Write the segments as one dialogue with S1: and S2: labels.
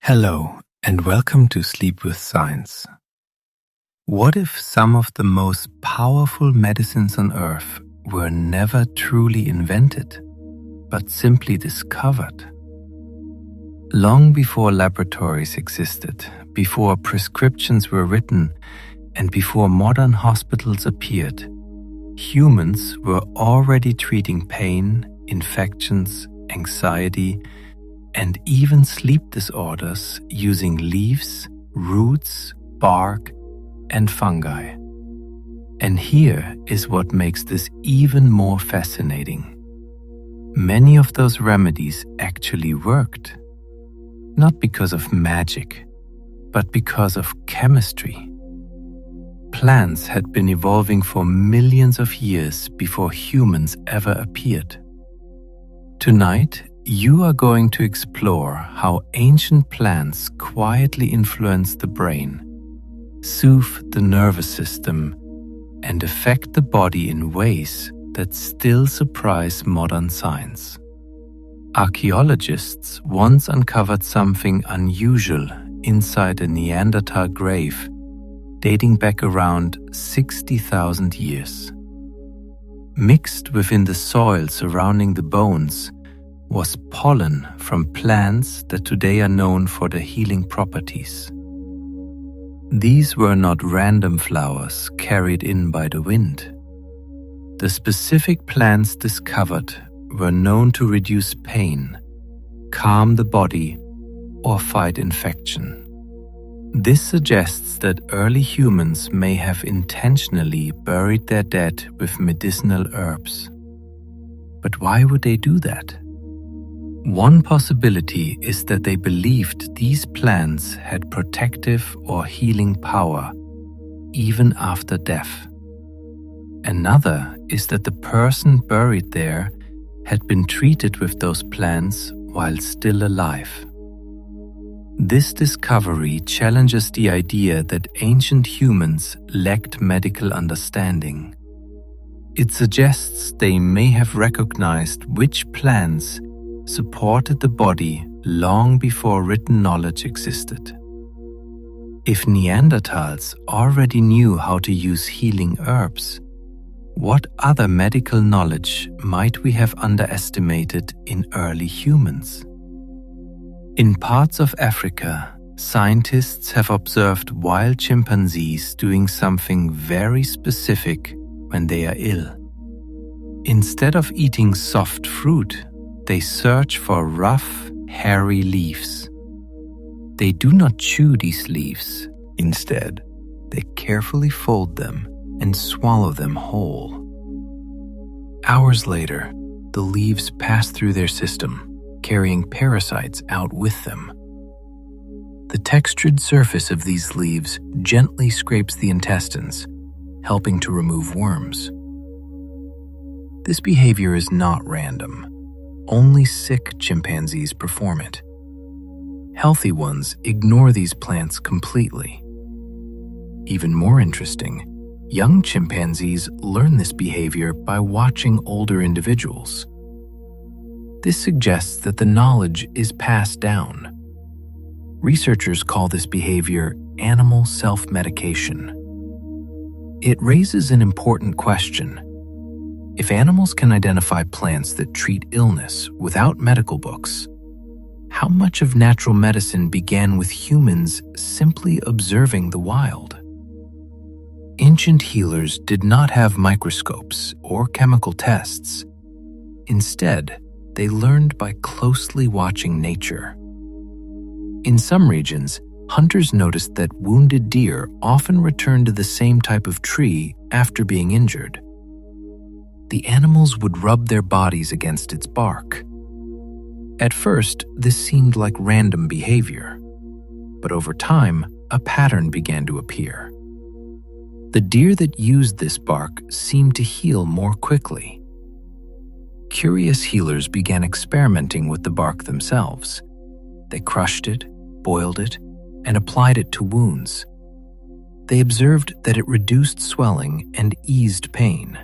S1: Hello, and welcome to Sleep with Science. What if some of the most powerful medicines on Earth were never truly invented, but simply discovered? Long before laboratories existed, before prescriptions were written, and before modern hospitals appeared, humans were already treating pain, infections, anxiety, and even sleep disorders using leaves, roots, bark, and fungi. And here is what makes this even more fascinating. Many of those remedies actually worked, not because of magic, but because of chemistry. Plants had been evolving for millions of years before humans ever appeared. Tonight, you are going to explore how ancient plants quietly influence the brain, soothe the nervous system, and affect the body in ways that still surprise modern science. Archaeologists once uncovered something unusual inside a Neanderthal grave dating back around 60,000 years. Mixed within the soil surrounding the bones was pollen from plants that today are known for their healing properties. These were not random flowers carried in by the wind. The specific plants discovered were known to reduce pain, calm the body, or fight infection. This suggests that early humans may have intentionally buried their dead with medicinal herbs. But why would they do that? One possibility is that they believed these plants had protective or healing power, even after death. Another is that the person buried there had been treated with those plants while still alive. This discovery challenges the idea that ancient humans lacked medical understanding. It suggests they may have recognized which plants supported the body long before written knowledge existed. If Neanderthals already knew how to use healing herbs, what other medical knowledge might we have underestimated in early humans? In parts of Africa, scientists have observed wild chimpanzees doing something very specific when they are ill. Instead of eating soft fruit, they search for rough, hairy leaves. They do not chew these leaves. Instead, they carefully fold them and swallow them whole. Hours later, the leaves pass through their system, carrying parasites out with them. The textured surface of these leaves gently scrapes the intestines, helping to remove worms. This behavior is not random. Only sick chimpanzees perform it. Healthy ones ignore these plants completely. Even more interesting, young chimpanzees learn this behavior by watching older individuals. This suggests that the knowledge is passed down. Researchers call this behavior animal self-medication. It raises an important question. If animals can identify plants that treat illness without medical books, how much of natural medicine began with humans simply observing the wild? Ancient healers did not have microscopes or chemical tests. Instead, they learned by closely watching nature. In some regions, hunters noticed that wounded deer often returned to the same type of tree after being injured. The animals would rub their bodies against its bark. At first, this seemed like random behavior, but over time, a pattern began to appear. The deer that used this bark seemed to heal more quickly. Curious healers began experimenting with the bark themselves. They crushed it, boiled it, and applied it to wounds. They observed that it reduced swelling and eased pain.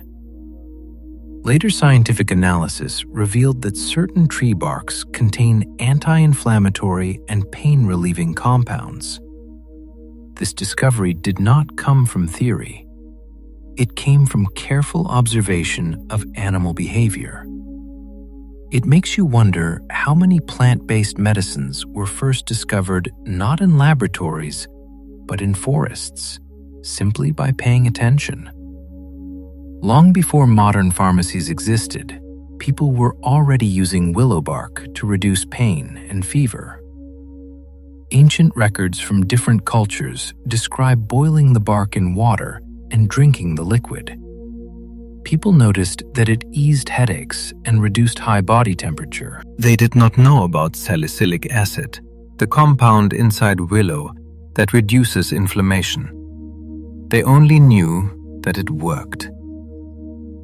S1: Later scientific analysis revealed that certain tree barks contain anti-inflammatory and pain-relieving compounds. This discovery did not come from theory. It came from careful observation of animal behavior. It makes you wonder how many plant-based medicines were first discovered not in laboratories, but in forests, simply by paying attention. Long before modern pharmacies existed, people were already using willow bark to reduce pain and fever. Ancient records from different cultures describe boiling the bark in water and drinking the liquid. People noticed that it eased headaches and reduced high body temperature. They did not know about salicylic acid, the compound inside willow that reduces inflammation. They only knew that it worked.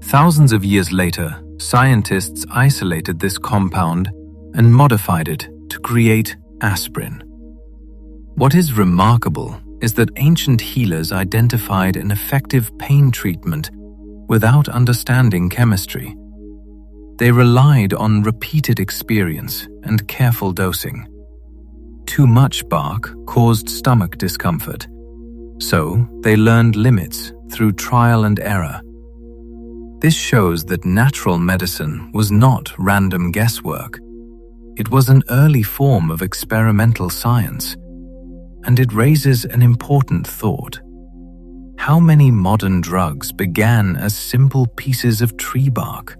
S1: Thousands of years later, scientists isolated this compound and modified it to create aspirin. What is remarkable is that ancient healers identified an effective pain treatment without understanding chemistry. They relied on repeated experience and careful dosing. Too much bark caused stomach discomfort, so they learned limits through trial and error. This shows that natural medicine was not random guesswork. It was an early form of experimental science, and it raises an important thought. How many modern drugs began as simple pieces of tree bark?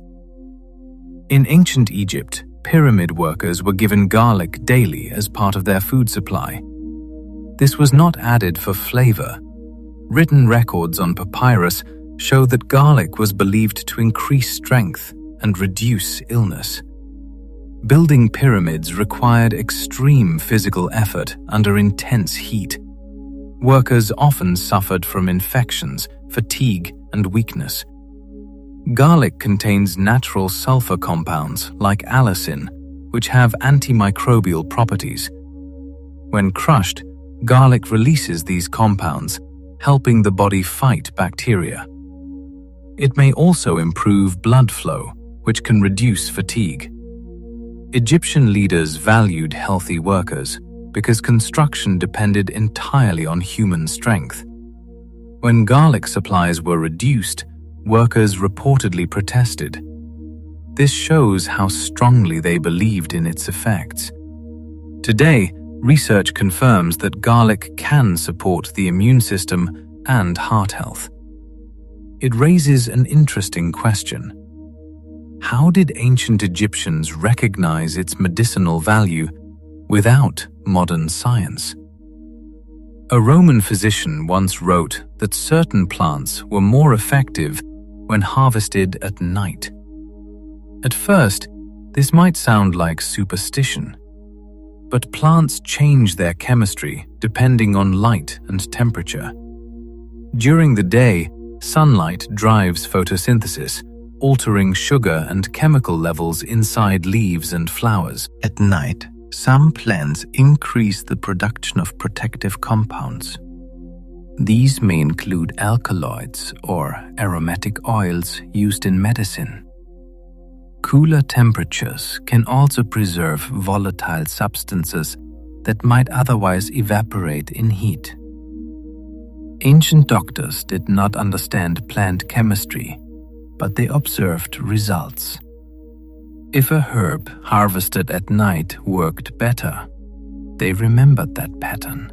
S1: In ancient Egypt, pyramid workers were given garlic daily as part of their food supply. This was not added for flavor. Written records on papyrus show that garlic was believed to increase strength and reduce illness. Building pyramids required extreme physical effort under intense heat. Workers often suffered from infections, fatigue, and weakness. Garlic contains natural sulfur compounds like allicin, which have antimicrobial properties. When crushed, garlic releases these compounds, helping the body fight bacteria. It may also improve blood flow, which can reduce fatigue. Egyptian leaders valued healthy workers because construction depended entirely on human strength. When garlic supplies were reduced, workers reportedly protested. This shows how strongly they believed in its effects. Today, research confirms that garlic can support the immune system and heart health. It raises an interesting question. How did ancient Egyptians recognize its medicinal value without modern science? A Roman physician once wrote that certain plants were more effective when harvested at night. At first, this might sound like superstition, but plants change their chemistry depending on light and temperature. During the day, sunlight drives photosynthesis, altering sugar and chemical levels inside leaves and flowers. At night, some plants increase the production of protective compounds. These may include alkaloids or aromatic oils used in medicine. Cooler temperatures can also preserve volatile substances that might otherwise evaporate in heat. Ancient doctors did not understand plant chemistry, but they observed results. If a herb harvested at night worked better, they remembered that pattern.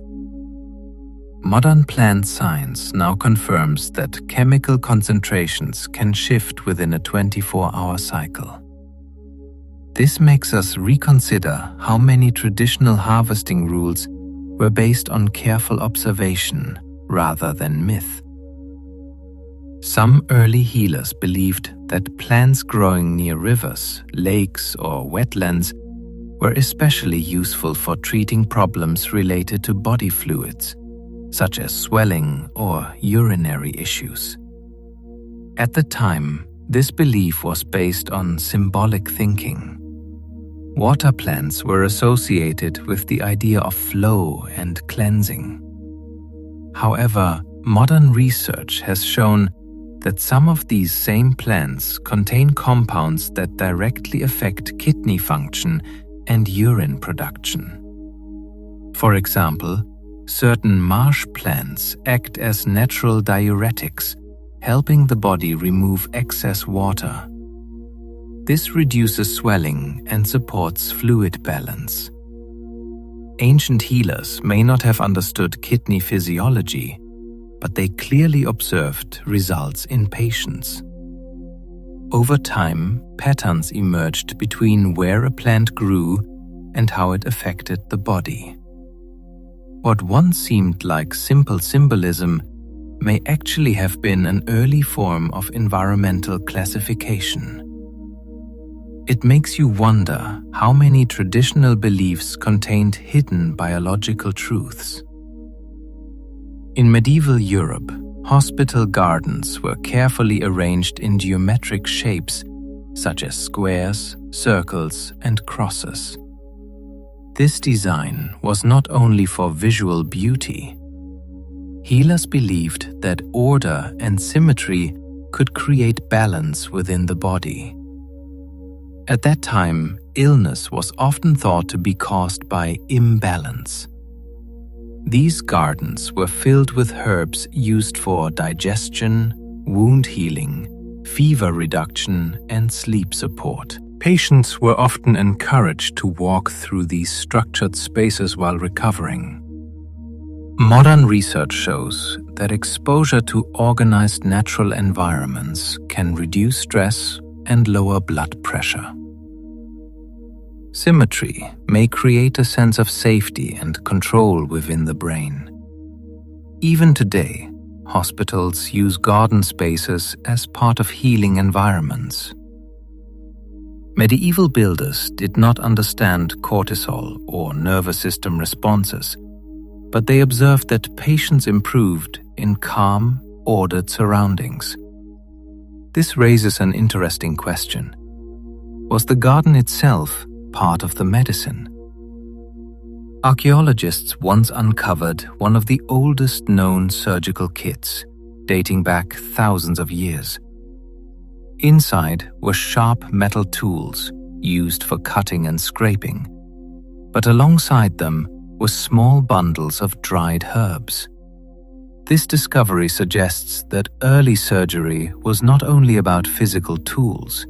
S1: Modern plant science now confirms that chemical concentrations can shift within a 24-hour cycle. This makes us reconsider how many traditional harvesting rules were based on careful observation rather than myth. Some early healers believed that plants growing near rivers, lakes, or wetlands were especially useful for treating problems related to body fluids, such as swelling or urinary issues. At the time, this belief was based on symbolic thinking. Water plants were associated with the idea of flow and cleansing. However, modern research has shown that some of these same plants contain compounds that directly affect kidney function and urine production. For example, certain marsh plants act as natural diuretics, helping the body remove excess water. This reduces swelling and supports fluid balance. Ancient healers may not have understood kidney physiology, but they clearly observed results in patients. Over time, patterns emerged between where a plant grew and how it affected the body. What once seemed like simple symbolism may actually have been an early form of environmental classification. It makes you wonder how many traditional beliefs contained hidden biological truths. In medieval Europe, hospital gardens were carefully arranged in geometric shapes such as squares, circles, and crosses. This design was not only for visual beauty. Healers believed that order and symmetry could create balance within the body. At that time, illness was often thought to be caused by imbalance. These gardens were filled with herbs used for digestion, wound healing, fever reduction, and sleep support. Patients were often encouraged to walk through these structured spaces while recovering. Modern research shows that exposure to organized natural environments can reduce stress and lower blood pressure. Symmetry may create a sense of safety and control within the brain. Even today, hospitals use garden spaces as part of healing environments. Medieval builders did not understand cortisol or nervous system responses, but they observed that patients improved in calm, ordered surroundings. This raises an interesting question. Was the garden itself part of the medicine? Archaeologists once uncovered one of the oldest known surgical kits, dating back thousands of years. Inside were sharp metal tools used for cutting and scraping, but alongside them were small bundles of dried herbs. This discovery suggests that early surgery was not only about physical tools.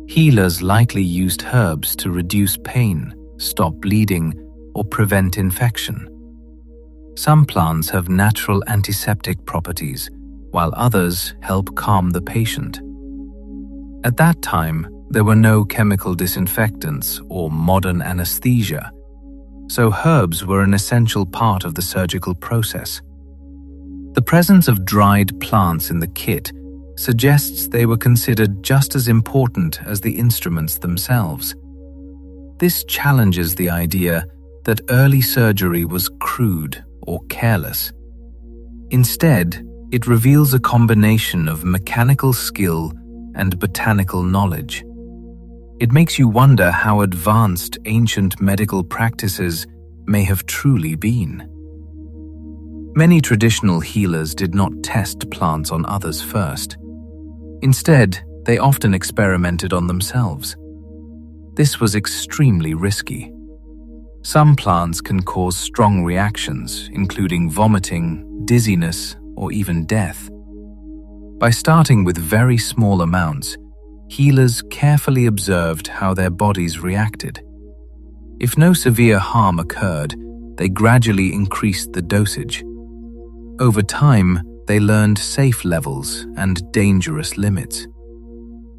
S1: Healers likely used herbs to reduce pain, stop bleeding, or prevent infection. Some plants have natural antiseptic properties, while others help calm the patient. At that time, there were no chemical disinfectants or modern anesthesia, so herbs were an essential part of the surgical process. The presence of dried plants in the kit suggests they were considered just as important as the instruments themselves. This challenges the idea that early surgery was crude or careless. Instead, it reveals a combination of mechanical skill and botanical knowledge. It makes you wonder how advanced ancient medical practices may have truly been. Many traditional healers did not test plants on others first. Instead, they often experimented on themselves. This was extremely risky. Some plants can cause strong reactions, including vomiting, dizziness, or even death. By starting with very small amounts, healers carefully observed how their bodies reacted. If no severe harm occurred, they gradually increased the dosage. Over time, they learned safe levels and dangerous limits.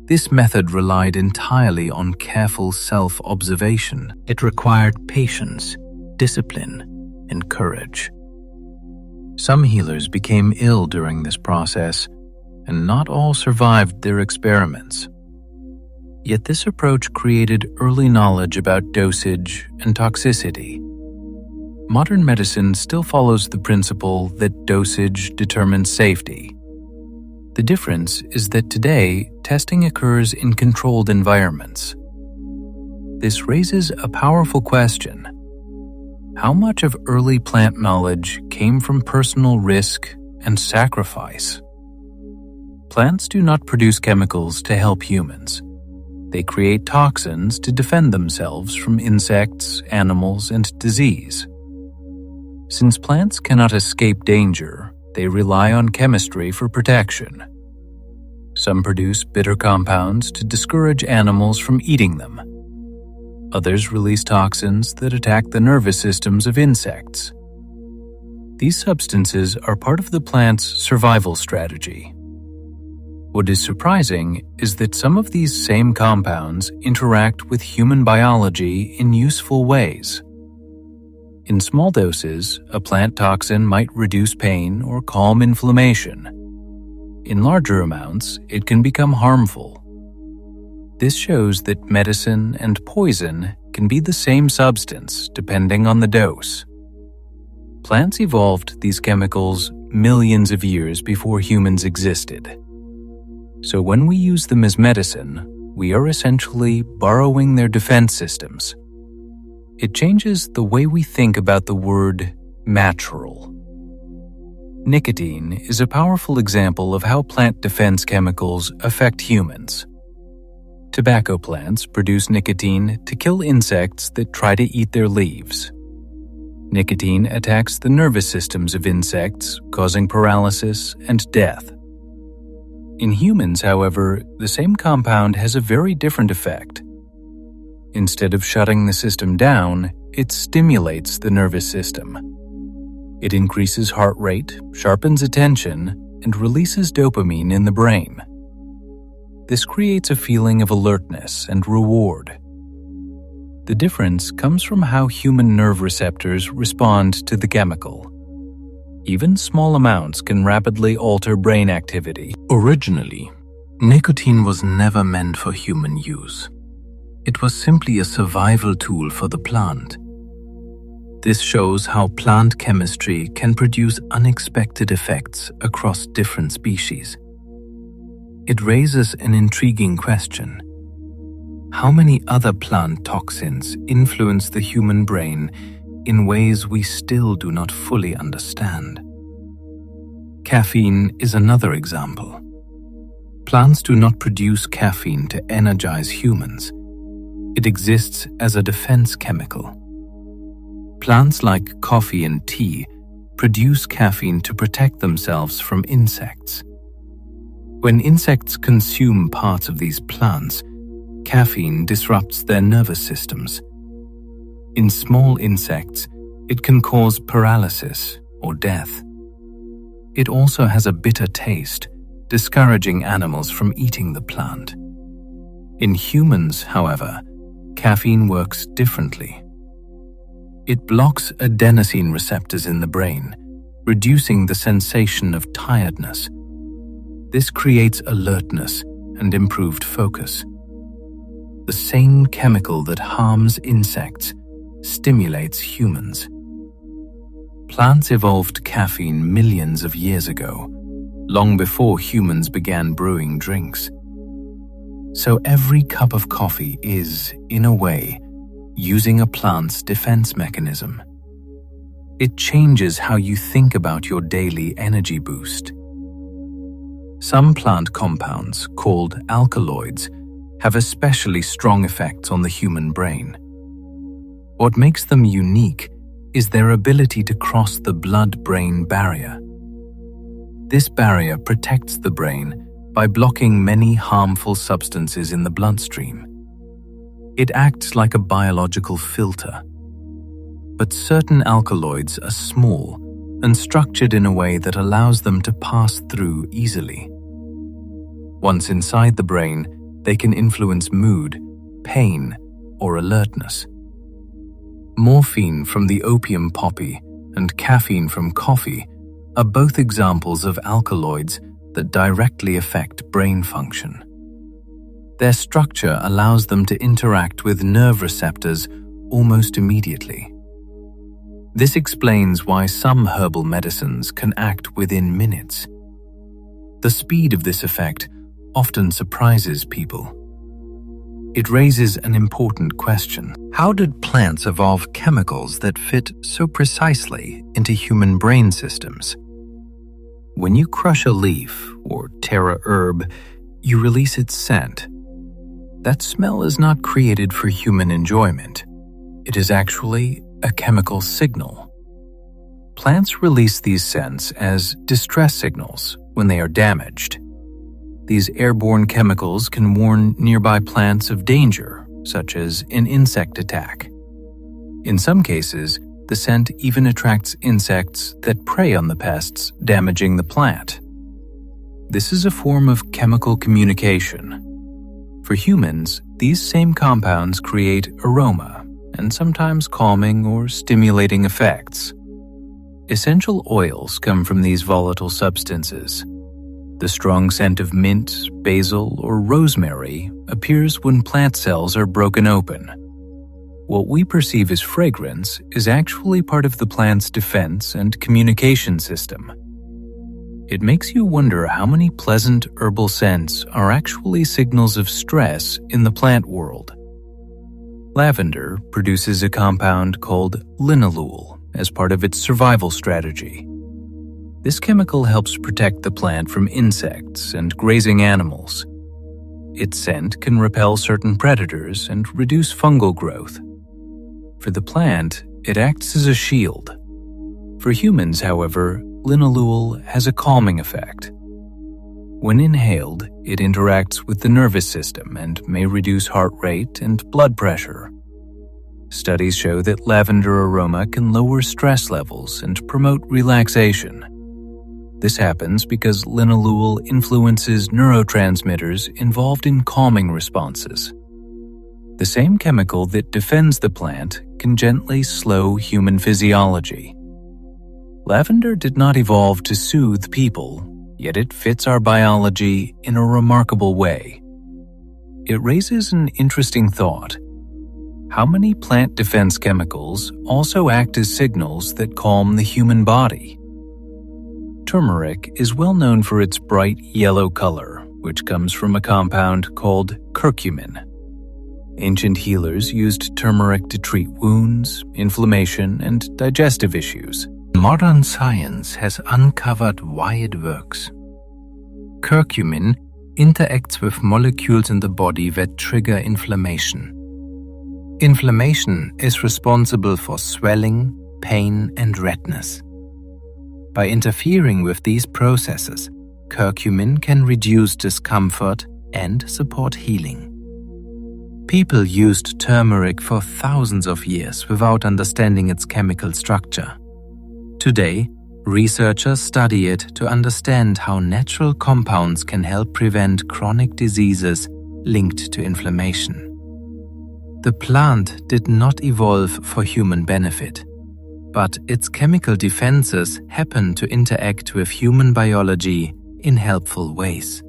S1: This method relied entirely on careful self-observation. It required patience, discipline, and courage. Some healers became ill during this process, and not all survived their experiments. Yet this approach created early knowledge about dosage and toxicity. Modern medicine still follows the principle that dosage determines safety. The difference is that today, testing occurs in controlled environments. This raises a powerful question. How much of early plant knowledge came from personal risk and sacrifice? Plants do not produce chemicals to help humans. They create toxins to defend themselves from insects, animals, and disease. Since plants cannot escape danger, they rely on chemistry for protection. Some produce bitter compounds to discourage animals from eating them. Others release toxins that attack the nervous systems of insects. These substances are part of the plant's survival strategy. What is surprising is that some of these same compounds interact with human biology in useful ways. In small doses, a plant toxin might reduce pain or calm inflammation. In larger amounts, it can become harmful. This shows that medicine and poison can be the same substance depending on the dose. Plants evolved these chemicals millions of years before humans existed. So when we use them as medicine, we are essentially borrowing their defense systems. It changes the way we think about the word natural. Nicotine is a powerful example of how plant defense chemicals affect humans. Tobacco plants produce nicotine to kill insects that try to eat their leaves. Nicotine attacks the nervous systems of insects, causing paralysis and death. In humans, however, the same compound has a very different effect. Instead of shutting the system down, it stimulates the nervous system. It increases heart rate, sharpens attention, and releases dopamine in the brain. This creates a feeling of alertness and reward. The difference comes from how human nerve receptors respond to the chemical. Even small amounts can rapidly alter brain activity. Originally, nicotine was never meant for human use. It was simply a survival tool for the plant. This shows how plant chemistry can produce unexpected effects across different species. It raises an intriguing question. How many other plant toxins influence the human brain in ways we still do not fully understand? Caffeine is another example. Plants do not produce caffeine to energize humans. It exists as a defense chemical. Plants like coffee and tea produce caffeine to protect themselves from insects. When insects consume parts of these plants, caffeine disrupts their nervous systems. In small insects, it can cause paralysis or death. It also has a bitter taste, discouraging animals from eating the plant. In humans, however, caffeine works differently. It blocks adenosine receptors in the brain, reducing the sensation of tiredness. This creates alertness and improved focus. The same chemical that harms insects stimulates humans. Plants evolved caffeine millions of years ago, long before humans began brewing drinks. So every cup of coffee is, in a way, using a plant's defense mechanism. It changes how you think about your daily energy boost. Some plant compounds, called alkaloids, have especially strong effects on the human brain. What makes them unique is their ability to cross the blood-brain barrier. This barrier protects the brain by blocking many harmful substances in the bloodstream. It acts like a biological filter. But certain alkaloids are small and structured in a way that allows them to pass through easily. Once inside the brain, they can influence mood, pain, or alertness. Morphine from the opium poppy and caffeine from coffee are both examples of alkaloids that directly affect brain function. Their structure allows them to interact with nerve receptors almost immediately. This explains why some herbal medicines can act within minutes. The speed of this effect often surprises people. It raises an important question. How did plants evolve chemicals that fit so precisely into human brain systems? When you crush a leaf or tear a herb, you release its scent. That smell is not created for human enjoyment. It is actually a chemical signal. Plants release these scents as distress signals when they are damaged. These airborne chemicals can warn nearby plants of danger, such as an insect attack. In some cases, the scent even attracts insects that prey on the pests, damaging the plant. This is a form of chemical communication. For humans, these same compounds create aroma and sometimes calming or stimulating effects. Essential oils come from these volatile substances. The strong scent of mint, basil, or rosemary appears when plant cells are broken open. What we perceive as fragrance is actually part of the plant's defense and communication system. It makes you wonder how many pleasant herbal scents are actually signals of stress in the plant world. Lavender produces a compound called linalool as part of its survival strategy. This chemical helps protect the plant from insects and grazing animals. Its scent can repel certain predators and reduce fungal growth. For the plant, it acts as a shield. For humans, however, linalool has a calming effect. When inhaled, it interacts with the nervous system and may reduce heart rate and blood pressure. Studies show that lavender aroma can lower stress levels and promote relaxation. This happens because linalool influences neurotransmitters involved in calming responses. The same chemical that defends the plant can gently slow human physiology. Lavender did not evolve to soothe people, yet it fits our biology in a remarkable way. It raises an interesting thought. How many plant defense chemicals also act as signals that calm the human body? Turmeric is well known for its bright yellow color, which comes from a compound called curcumin. Ancient healers used turmeric to treat wounds, inflammation, and digestive issues. Modern science has uncovered why it works. Curcumin interacts with molecules in the body that trigger inflammation. Inflammation is responsible for swelling, pain, and redness. By interfering with these processes, curcumin can reduce discomfort and support healing. People used turmeric for thousands of years without understanding its chemical structure. Today, researchers study it to understand how natural compounds can help prevent chronic diseases linked to inflammation. The plant did not evolve for human benefit, but its chemical defenses happen to interact with human biology in helpful ways.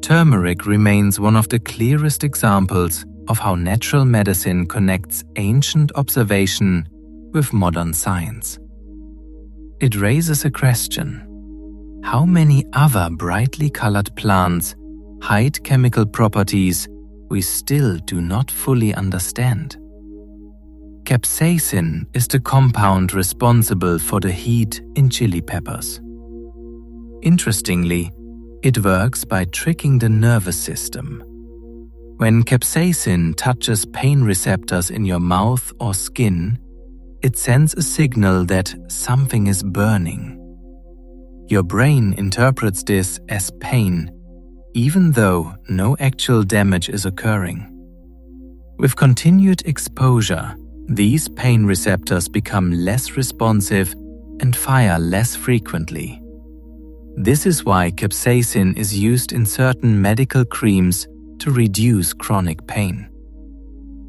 S1: Turmeric remains one of the clearest examples of how natural medicine connects ancient observation with modern science. It raises a question: how many other brightly colored plants hide chemical properties we still do not fully understand? Capsaicin is the compound responsible for the heat in chili peppers. Interestingly, it works by tricking the nervous system. When capsaicin touches pain receptors in your mouth or skin, it sends a signal that something is burning. Your brain interprets this as pain, even though no actual damage is occurring. With continued exposure, these pain receptors become less responsive and fire less frequently. This is why capsaicin is used in certain medical creams to reduce chronic pain.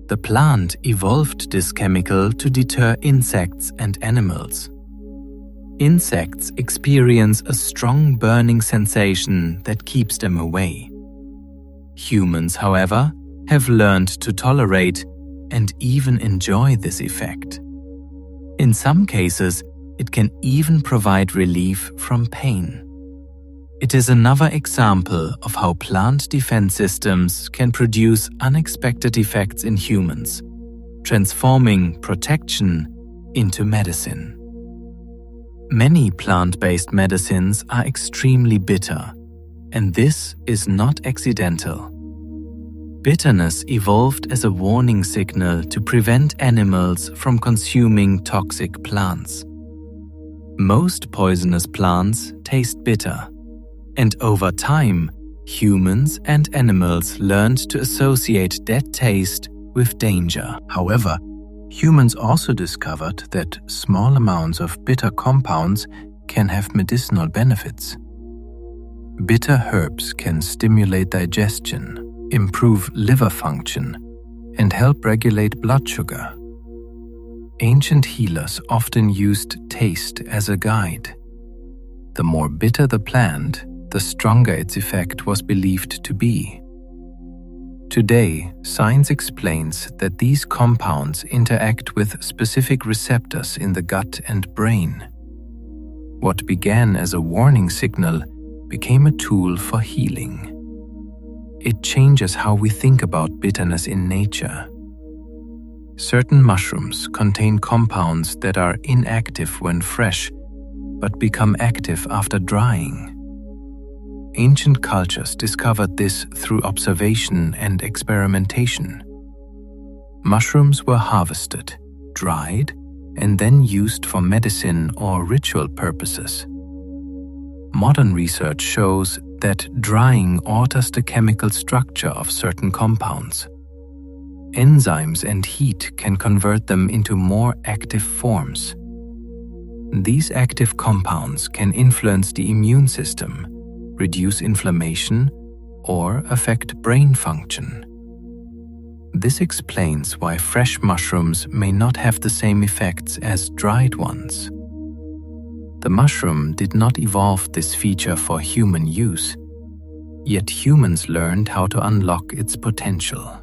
S1: The plant evolved this chemical to deter insects and animals. Insects experience a strong burning sensation that keeps them away. Humans, however, have learned to tolerate and even enjoy this effect. In some cases, it can even provide relief from pain. It is another example of how plant defense systems can produce unexpected effects in humans, transforming protection into medicine. Many plant-based medicines are extremely bitter, and this is not accidental. Bitterness evolved as a warning signal to prevent animals from consuming toxic plants. Most poisonous plants taste bitter, and over time, humans and animals learned to associate that taste with danger. However, humans also discovered that small amounts of bitter compounds can have medicinal benefits. Bitter herbs can stimulate digestion, improve liver function, and help regulate blood sugar. Ancient healers often used taste as a guide. The more bitter the plant, the stronger its effect was believed to be. Today, science explains that these compounds interact with specific receptors in the gut and brain. What began as a warning signal became a tool for healing. It changes how we think about bitterness in nature. Certain mushrooms contain compounds that are inactive when fresh, but become active after drying. Ancient cultures discovered this through observation and experimentation. Mushrooms were harvested, dried, and then used for medicine or ritual purposes. Modern research shows that drying alters the chemical structure of certain compounds. Enzymes and heat can convert them into more active forms. These active compounds can influence the immune system, reduce inflammation, or affect brain function. This explains why fresh mushrooms may not have the same effects as dried ones. The mushroom did not evolve this feature for human use, yet humans learned how to unlock its potential.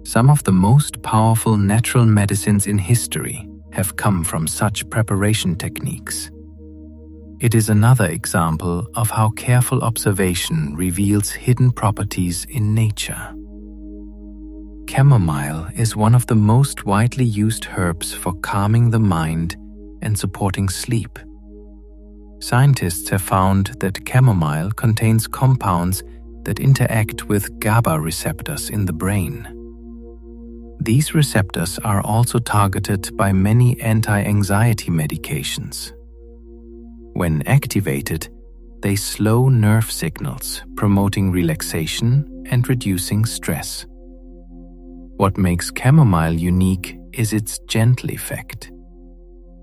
S1: Some of the most powerful natural medicines in history have come from such preparation techniques. It is another example of how careful observation reveals hidden properties in nature. Chamomile is one of the most widely used herbs for calming the mind and supporting sleep. Scientists have found that chamomile contains compounds that interact with GABA receptors in the brain. These receptors are also targeted by many anti-anxiety medications. When activated, they slow nerve signals, promoting relaxation and reducing stress. What makes chamomile unique is its gentle effect.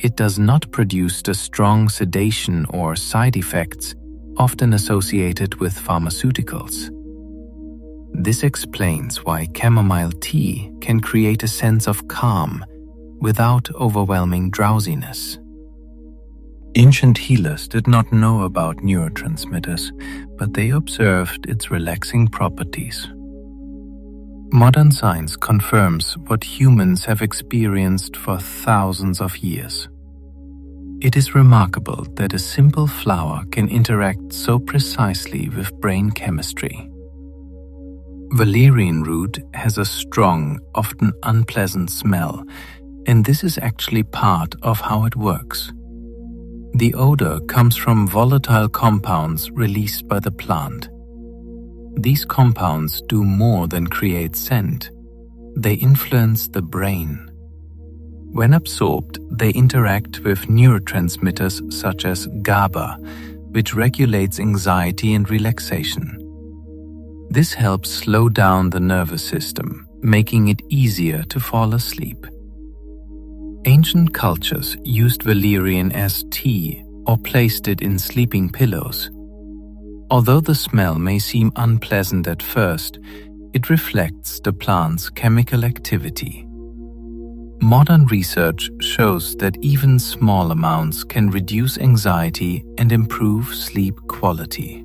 S1: It does not produce the strong sedation or side effects often associated with pharmaceuticals. This explains why chamomile tea can create a sense of calm without overwhelming drowsiness. Ancient healers did not know about neurotransmitters, but they observed its relaxing properties. Modern science confirms what humans have experienced for thousands of years. It is remarkable that a simple flower can interact so precisely with brain chemistry. Valerian root has a strong, often unpleasant smell, and this is actually part of how it works. The odor comes from volatile compounds released by the plant. These compounds do more than create scent. They influence the brain. When absorbed, they interact with neurotransmitters such as GABA, which regulates anxiety and relaxation. This helps slow down the nervous system, making it easier to fall asleep. Ancient cultures used valerian as tea or placed it in sleeping pillows. Although the smell may seem unpleasant at first, it reflects the plant's chemical activity. Modern research shows that even small amounts can reduce anxiety and improve sleep quality.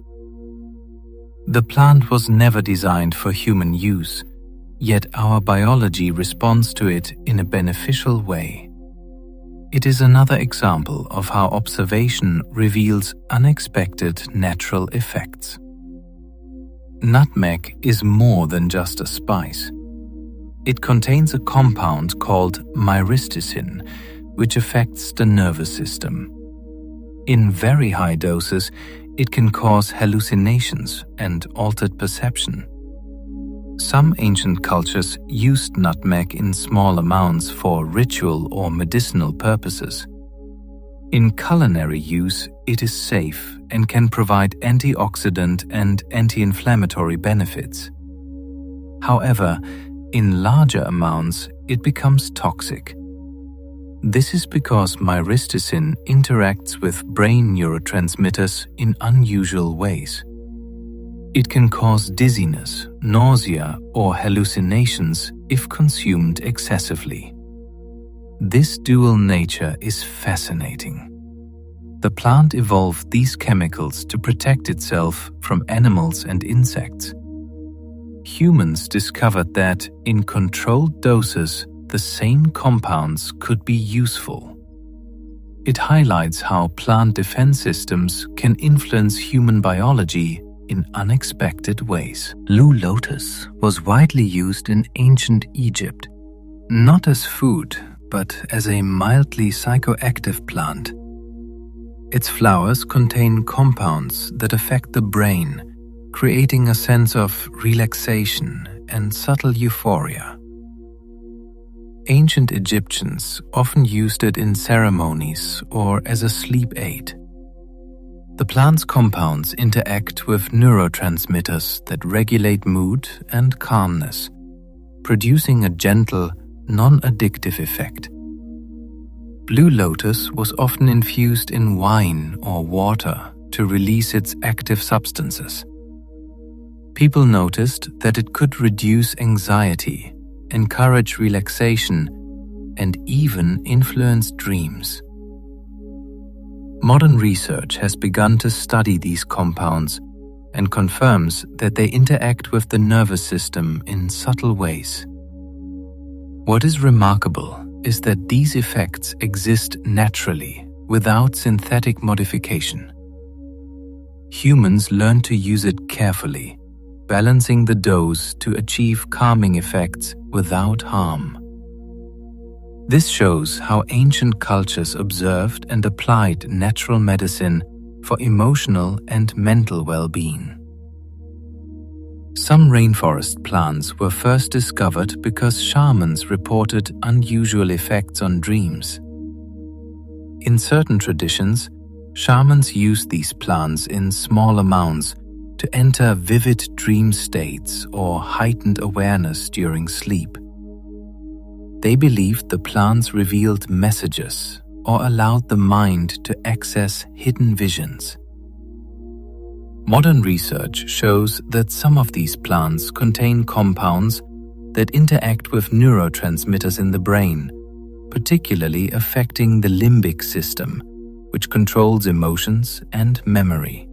S1: The plant was never designed for human use, yet our biology responds to it in a beneficial way. It is another example of how observation reveals unexpected natural effects. Nutmeg is more than just a spice. It contains a compound called myristicin, which affects the nervous system. In very high doses, it can cause hallucinations and altered perception. Some ancient cultures used nutmeg in small amounts for ritual or medicinal purposes. In culinary use, it is safe and can provide antioxidant and anti-inflammatory benefits. However, in larger amounts, it becomes toxic. This is because myristicin interacts with brain neurotransmitters in unusual ways. It can cause dizziness, nausea, or hallucinations if consumed excessively. This dual nature is fascinating. The plant evolved these chemicals to protect itself from animals and insects. Humans discovered that, in controlled doses, the same compounds could be useful. It highlights how plant defense systems can influence human biology in unexpected ways. Blue lotus was widely used in ancient Egypt, not as food, but as a mildly psychoactive plant. Its flowers contain compounds that affect the brain, creating a sense of relaxation and subtle euphoria. Ancient Egyptians often used it in ceremonies or as a sleep aid. The plant's compounds interact with neurotransmitters that regulate mood and calmness, producing a gentle, non-addictive effect. Blue lotus was often infused in wine or water to release its active substances. People noticed that it could reduce anxiety, encourage relaxation, and even influence dreams. Modern research has begun to study these compounds and confirms that they interact with the nervous system in subtle ways. What is remarkable is that these effects exist naturally without synthetic modification. Humans learn to use it carefully, balancing the dose to achieve calming effects without harm. This shows how ancient cultures observed and applied natural medicine for emotional and mental well-being. Some rainforest plants were first discovered because shamans reported unusual effects on dreams. In certain traditions, shamans used these plants in small amounts to enter vivid dream states or heightened awareness during sleep. They believed the plants revealed messages or allowed the mind to access hidden visions. Modern research shows that some of these plants contain compounds that interact with neurotransmitters in the brain, particularly affecting the limbic system, which controls emotions and memory.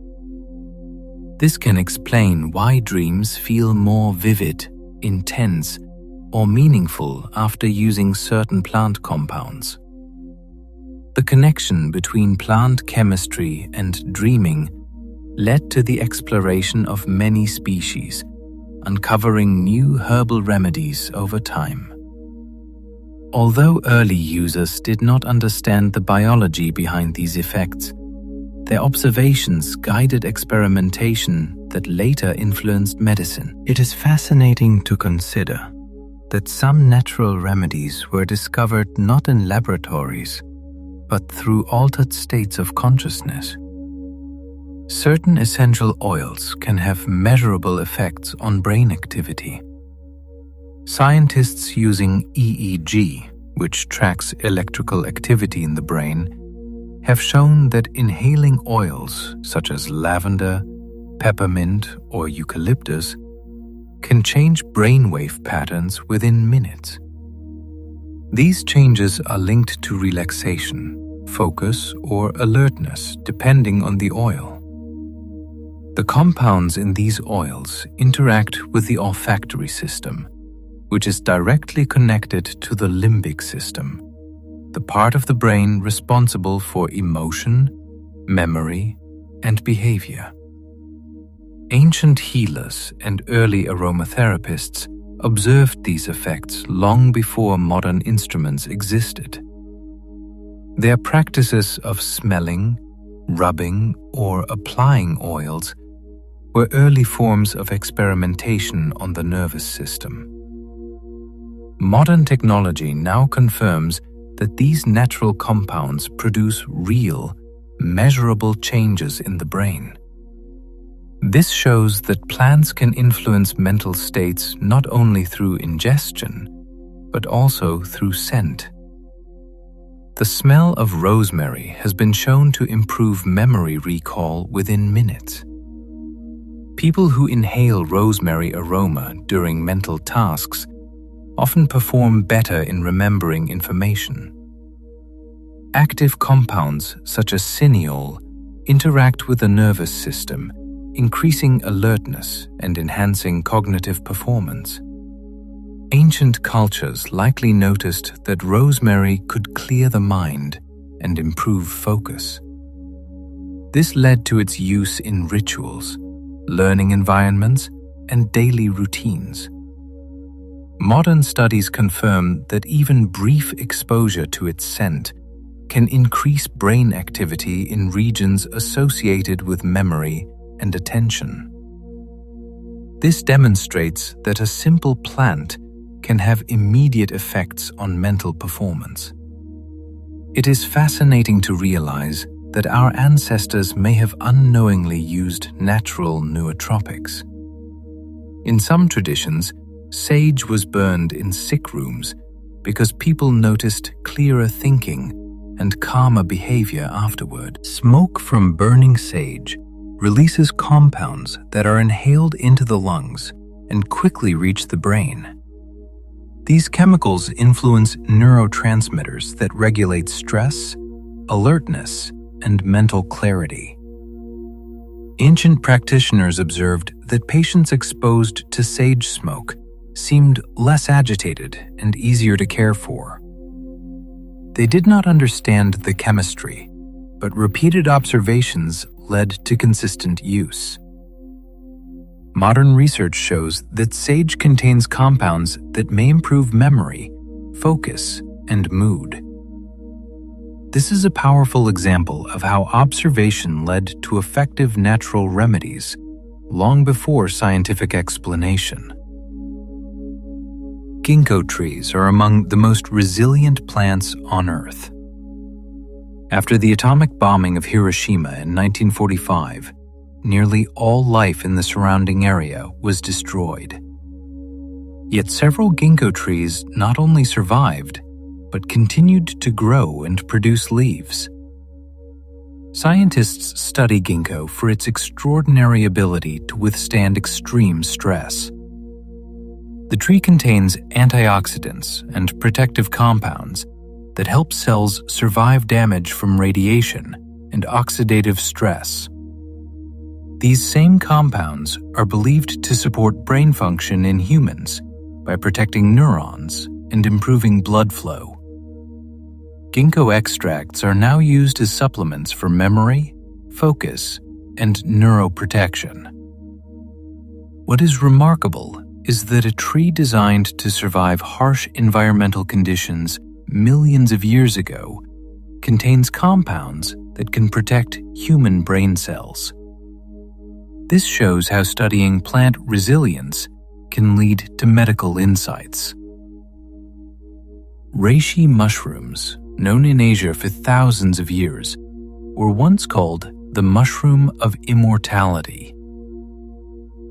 S1: This can explain why dreams feel more vivid, intense, or meaningful after using certain plant compounds. The connection between plant chemistry and dreaming led to the exploration of many species, uncovering new herbal remedies over time. Although early users did not understand the biology behind these effects, their observations guided experimentation that later influenced medicine. It is fascinating to consider that some natural remedies were discovered not in laboratories, but through altered states of consciousness. Certain essential oils can have measurable effects on brain activity. Scientists using EEG, which tracks electrical activity in the brain, have shown that inhaling oils such as lavender, peppermint, or eucalyptus can change brainwave patterns within minutes. These changes are linked to relaxation, focus, or alertness depending on the oil. The compounds in these oils interact with the olfactory system, which is directly connected to the limbic system, the part of the brain responsible for emotion, memory, and behavior. Ancient healers and early aromatherapists observed these effects long before modern instruments existed. Their practices of smelling, rubbing, or applying oils were early forms of experimentation on the nervous system. Modern technology now confirms that these natural compounds produce real, measurable changes in the brain. This shows that plants can influence mental states not only through ingestion, but also through scent. The smell of rosemary has been shown to improve memory recall within minutes. People who inhale rosemary aroma during mental tasks often perform better in remembering information. Active compounds such as cineol interact with the nervous system, increasing alertness and enhancing cognitive performance. Ancient cultures likely noticed that rosemary could clear the mind and improve focus. This led to its use in rituals, learning environments, and daily routines. Modern studies confirm that even brief exposure to its scent can increase brain activity in regions associated with memory and attention. This demonstrates that a simple plant can have immediate effects on mental performance. It is fascinating to realize that our ancestors may have unknowingly used natural nootropics. In some traditions, sage was burned in sick rooms because people noticed clearer thinking and calmer behavior afterward. Smoke from burning sage releases compounds that are inhaled into the lungs and quickly reach the brain. These chemicals influence neurotransmitters that regulate stress, alertness, and mental clarity. Ancient practitioners observed that patients exposed to sage smoke seemed less agitated and easier to care for. They did not understand the chemistry, but repeated observations led to consistent use. Modern research shows that sage contains compounds that may improve memory, focus, and mood. This is a powerful example of how observation led to effective natural remedies long before scientific explanation. Ginkgo trees are among the most resilient plants on Earth. After the atomic bombing of Hiroshima in 1945, nearly all life in the surrounding area was destroyed. Yet several ginkgo trees not only survived, but continued to grow and produce leaves. Scientists study ginkgo for its extraordinary ability to withstand extreme stress. The tree contains antioxidants and protective compounds that help cells survive damage from radiation and oxidative stress. These same compounds are believed to support brain function in humans by protecting neurons and improving blood flow. Ginkgo extracts are now used as supplements for memory, focus, and neuroprotection. What is remarkable is that a tree designed to survive harsh environmental conditions millions of years ago contains compounds that can protect human brain cells. This shows how studying plant resilience can lead to medical insights. Reishi mushrooms, known in Asia for thousands of years, were once called the mushroom of immortality.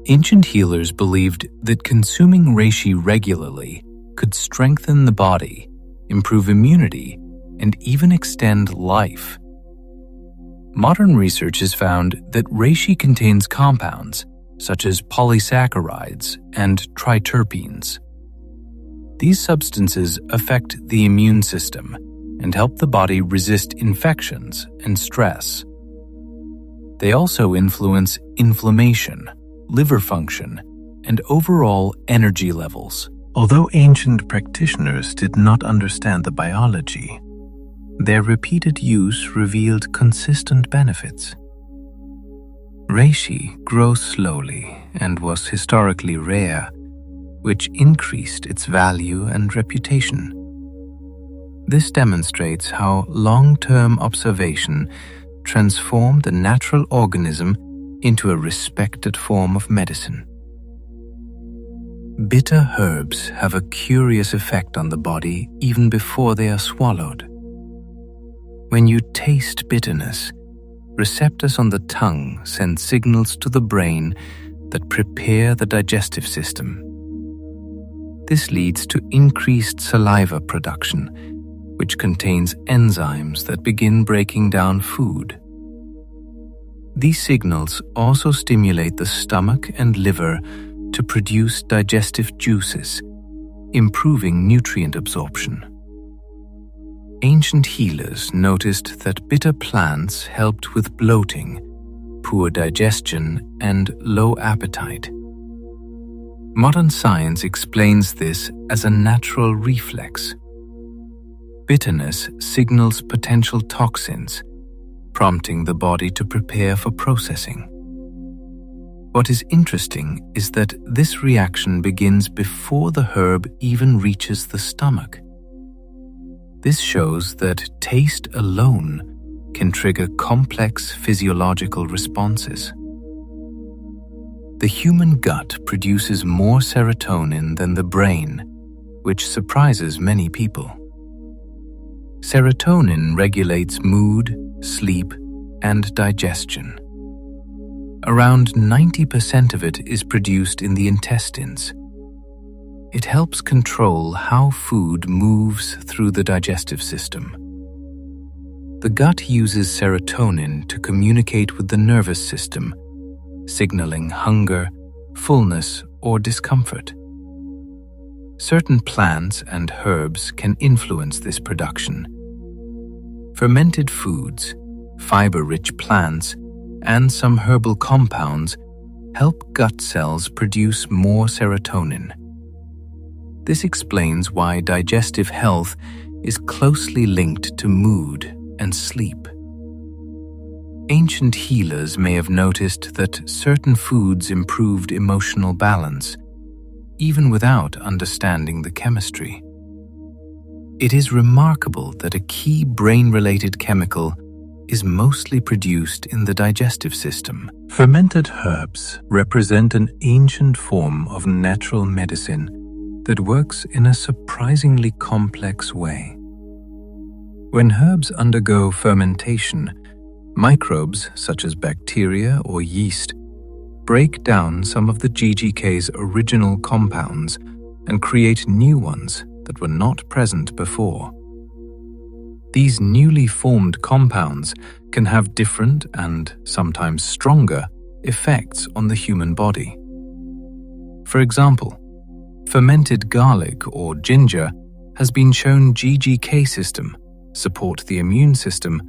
S1: Ancient healers believed that consuming reishi regularly could strengthen the body, improve immunity, and even extend life. Modern research has found that reishi contains compounds such as polysaccharides and triterpenes. These substances affect the immune system and help the body resist infections and stress. They also influence inflammation, liver function, and overall energy levels. Although ancient practitioners did not understand the biology, their repeated use revealed consistent benefits. Reishi grows slowly and was historically rare, which increased its value and reputation. This demonstrates how long-term observation transform the natural organism into a respected form of medicine. Bitter herbs have a curious effect on the body even before they are swallowed. When you taste bitterness, receptors on the tongue send signals to the brain that prepare the digestive system. This leads to increased saliva production, which contains enzymes that begin breaking down food. These signals also stimulate the stomach and liver to produce digestive juices, improving nutrient absorption. Ancient healers noticed that bitter plants helped with bloating, poor digestion, and low appetite. Modern science explains this as a natural reflex. Bitterness signals potential toxins, prompting the body to prepare for processing. What is interesting is that this reaction begins before the herb even reaches the stomach. This shows that taste alone can trigger complex physiological responses. The human gut produces more serotonin than the brain, which surprises many people. Serotonin regulates mood, sleep, and digestion. Around 90% of it is produced in the intestines. It helps control how food moves through the digestive system. The gut uses serotonin to communicate with the nervous system, signaling hunger, fullness, or discomfort. Certain plants and herbs can influence this production. Fermented foods, fiber-rich plants, and some herbal compounds help gut cells produce more serotonin. This explains why digestive health is closely linked to mood and sleep. Ancient healers may have noticed that certain foods improved emotional balance, even without understanding the chemistry. It is remarkable that a key brain-related chemical is mostly produced in the digestive system. Fermented herbs represent an ancient form of natural medicine that works in a surprisingly complex way. When herbs undergo fermentation, microbes such as bacteria or yeast break down some of the GGK's original compounds and create new ones that were not present before. These newly formed compounds can have different and sometimes stronger effects on the human body. For example, fermented garlic or ginger has been shown GGK system, support the immune system,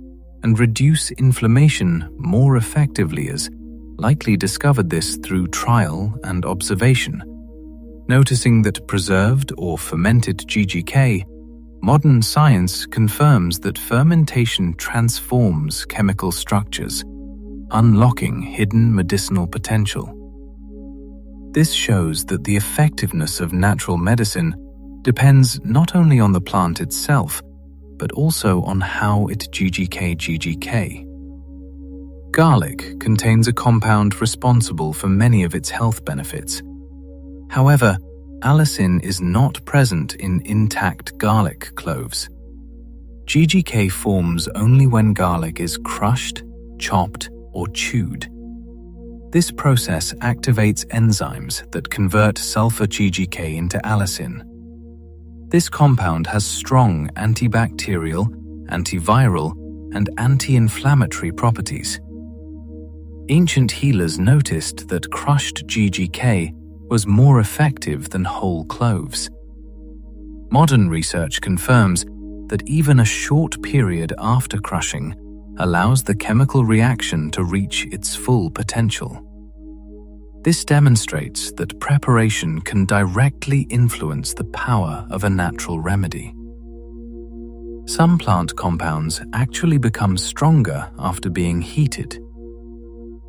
S1: and reduce inflammation more effectively, as likely discovered this through trial and observation. Noticing that preserved or fermented GGK, modern science confirms that fermentation transforms chemical structures, unlocking hidden medicinal potential. This shows that the effectiveness of natural medicine depends not only on the plant itself, but also on how it GGK. Garlic contains a compound responsible for many of its health benefits. However, allicin is not present in intact garlic cloves. GGK forms only when garlic is crushed, chopped, or chewed. This process activates enzymes that convert sulfur GGK into allicin. This compound has strong antibacterial, antiviral, and anti-inflammatory properties. Ancient healers noticed that crushed GGK was more effective than whole cloves. Modern research confirms that even a short period after crushing allows the chemical reaction to reach its full potential. This demonstrates that preparation can directly influence the power of a natural remedy. Some plant compounds actually become stronger after being heated.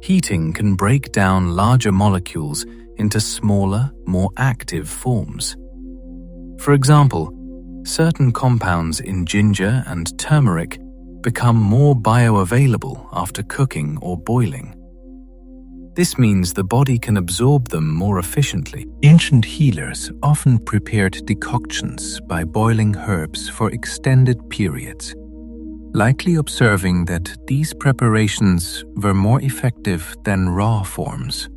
S1: Heating can break down larger molecules into smaller, more active forms. For example, certain compounds in ginger and turmeric become more bioavailable after cooking or boiling. This means the body can absorb them more efficiently. Ancient healers often prepared decoctions by boiling herbs for extended periods, likely observing that these preparations were more effective than raw forms.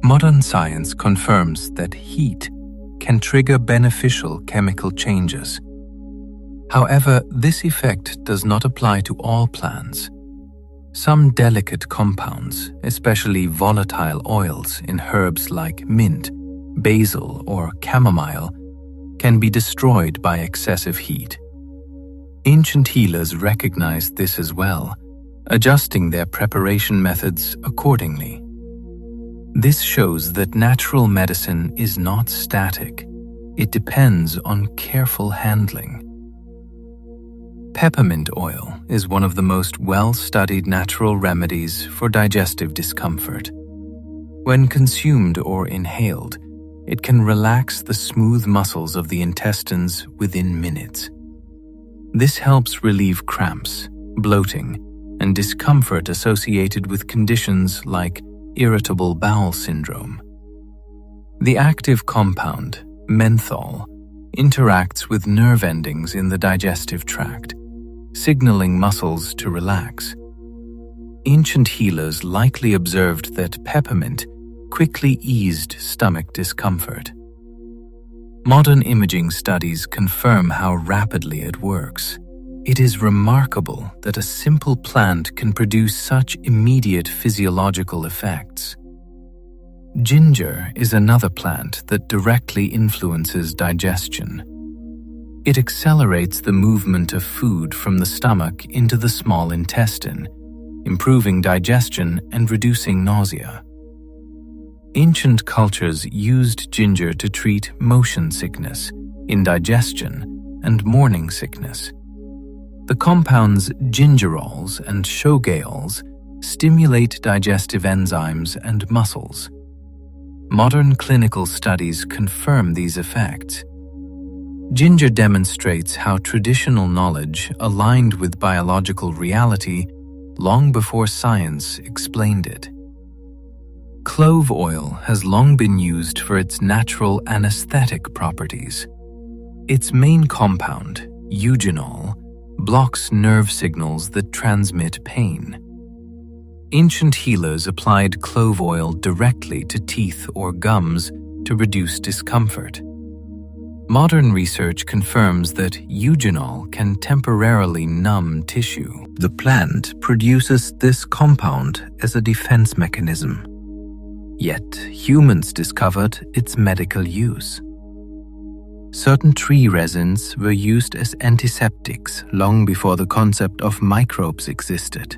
S1: Modern science confirms that heat can trigger beneficial chemical changes. However, this effect does not apply to all plants. Some delicate compounds, especially volatile oils in herbs like mint, basil, or chamomile, can be destroyed by excessive heat. Ancient healers recognized this as well, adjusting their preparation methods accordingly. This shows that natural medicine is not static. It depends on careful handling. Peppermint oil is one of the most well-studied natural remedies for digestive discomfort. When consumed or inhaled, it can relax the smooth muscles of the intestines within minutes. This helps relieve cramps, bloating, and discomfort associated with conditions like irritable bowel syndrome. The active compound, menthol, interacts with nerve endings in the digestive tract, signaling muscles to relax. Ancient healers likely observed that peppermint quickly eased stomach discomfort. Modern imaging studies confirm how rapidly it works. It is remarkable that a simple plant can produce such immediate physiological effects. Ginger is another plant that directly influences digestion. It accelerates the movement of food from the stomach into the small intestine, improving digestion and reducing nausea. Ancient cultures used ginger to treat motion sickness, indigestion, and morning sickness. The compounds gingerols and shogaols stimulate digestive enzymes and muscles. Modern clinical studies confirm these effects. Ginger demonstrates how traditional knowledge aligned with biological reality long before science explained it. Clove oil has long been used for its natural anesthetic properties. Its main compound, eugenol, blocks nerve signals that transmit pain. Ancient healers applied clove oil directly to teeth or gums to reduce discomfort. Modern research confirms that eugenol can temporarily numb tissue. The plant produces this compound as a defense mechanism. Yet, humans discovered its medical use. Certain tree resins were used as antiseptics long before the concept of microbes existed.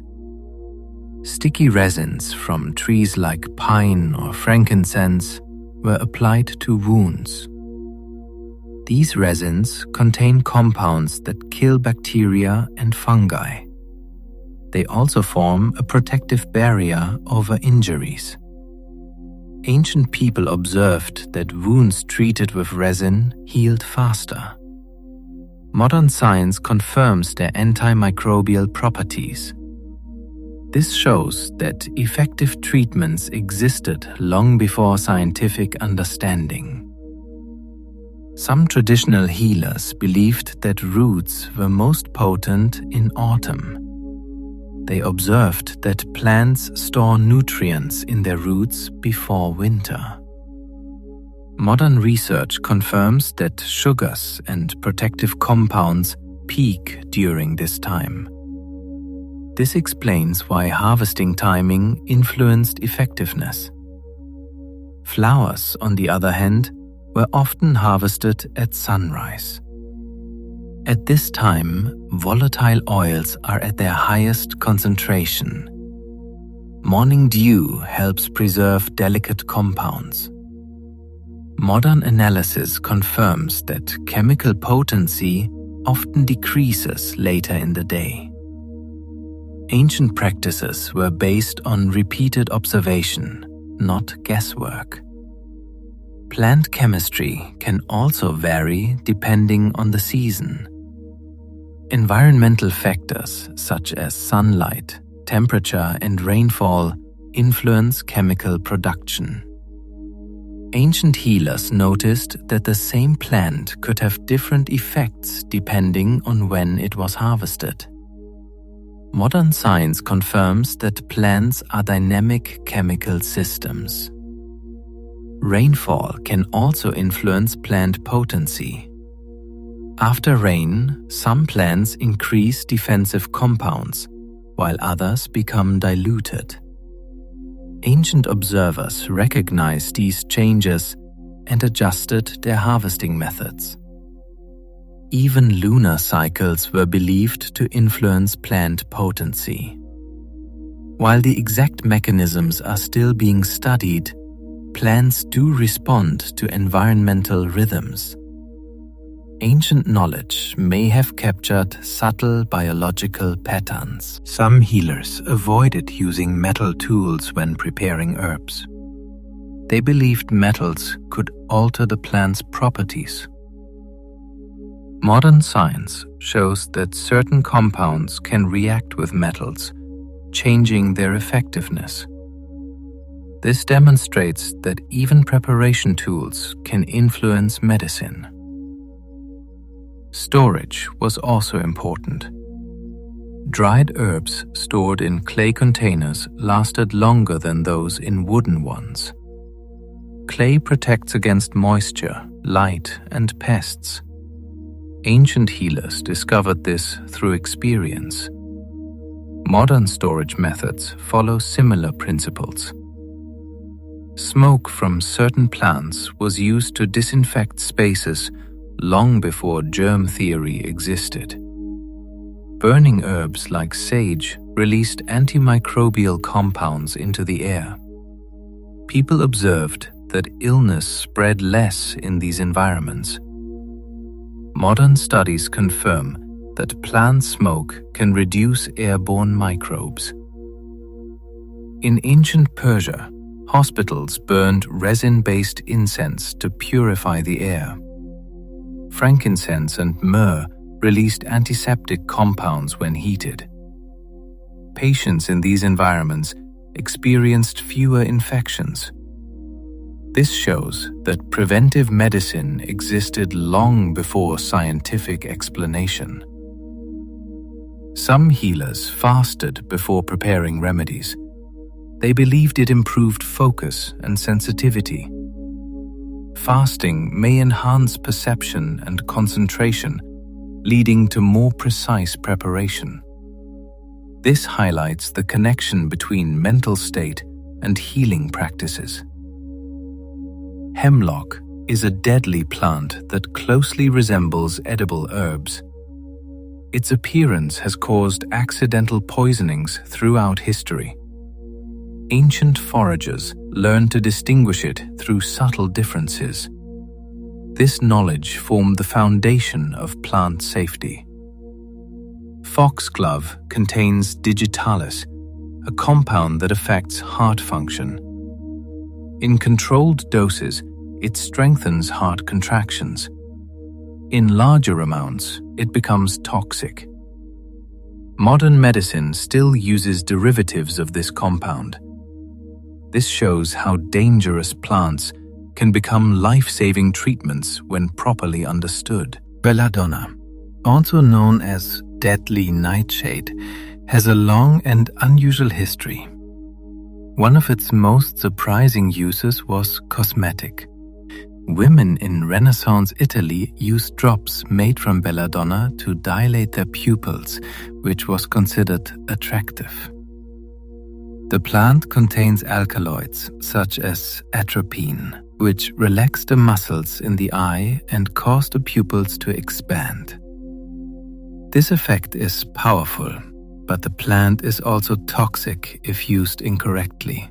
S1: Sticky resins from trees like pine or frankincense were applied to wounds. These resins contain compounds that kill bacteria and fungi. They also form a protective barrier over injuries. Ancient people observed that wounds treated with resin healed faster. Modern science confirms their antimicrobial properties. This shows that effective treatments existed long before scientific understanding. Some traditional healers believed that roots were most potent in autumn. They observed that plants store nutrients in their roots before winter. Modern research confirms that sugars and protective compounds peak during this time. This explains why harvesting timing influenced effectiveness. Flowers, on the other hand, were often harvested at sunrise. At this time, volatile oils are at their highest concentration. Morning dew helps preserve delicate compounds. Modern analysis confirms that chemical potency often decreases later in the day. Ancient practices were based on repeated observation, not guesswork. Plant chemistry can also vary depending on the season. Environmental factors such as sunlight, temperature, and rainfall influence chemical production. Ancient healers noticed that the same plant could have different effects depending on when it was harvested. Modern science confirms that plants are dynamic chemical systems. Rainfall can also influence plant potency. After rain, some plants increase defensive compounds, while others become diluted. Ancient observers recognized these changes and adjusted their harvesting methods. Even lunar cycles were believed to influence plant potency. While the exact mechanisms are still being studied, plants do respond to environmental rhythms. Ancient knowledge may have captured subtle biological patterns. Some healers avoided using metal tools when preparing herbs. They believed metals could alter the plant's properties. Modern science shows that certain compounds can react with metals, changing their effectiveness. This demonstrates that even preparation tools can influence medicine. Storage was also important. Dried herbs stored in clay containers lasted longer than those in wooden ones. Clay protects against moisture, light, and pests. Ancient healers discovered this through experience. Modern storage methods follow similar principles. Smoke from certain plants was used to disinfect spaces long before germ theory existed. Burning herbs like sage released antimicrobial compounds into the air. People observed that illness spread less in these environments. Modern studies confirm that plant smoke can reduce airborne microbes. In ancient Persia, hospitals burned resin-based incense to purify the air. Frankincense and myrrh released antiseptic compounds when heated. Patients in these environments experienced fewer infections. This shows that preventive medicine existed long before scientific explanation. Some healers fasted before preparing remedies. They believed it improved focus and sensitivity. Fasting may enhance perception and concentration, leading to more precise preparation. This highlights the connection between mental state and healing practices. Hemlock is a deadly plant that closely resembles edible herbs. Its appearance has caused accidental poisonings throughout history. Ancient foragers learned to distinguish it through subtle differences. This knowledge formed the foundation of plant safety. Foxglove contains digitalis, a compound that affects heart function. In controlled doses, it strengthens heart contractions. In larger amounts, it becomes toxic. Modern medicine still uses derivatives of this compound. This shows how dangerous plants can become life-saving treatments when properly understood. Belladonna, also known as deadly nightshade, has a long and unusual history. One of its most surprising uses was cosmetic. Women in Renaissance Italy used drops made from belladonna to dilate their pupils, which was considered attractive. The plant contains alkaloids such as atropine, which relax the muscles in the eye and cause the pupils to expand. This effect is powerful, but the plant is also toxic if used incorrectly.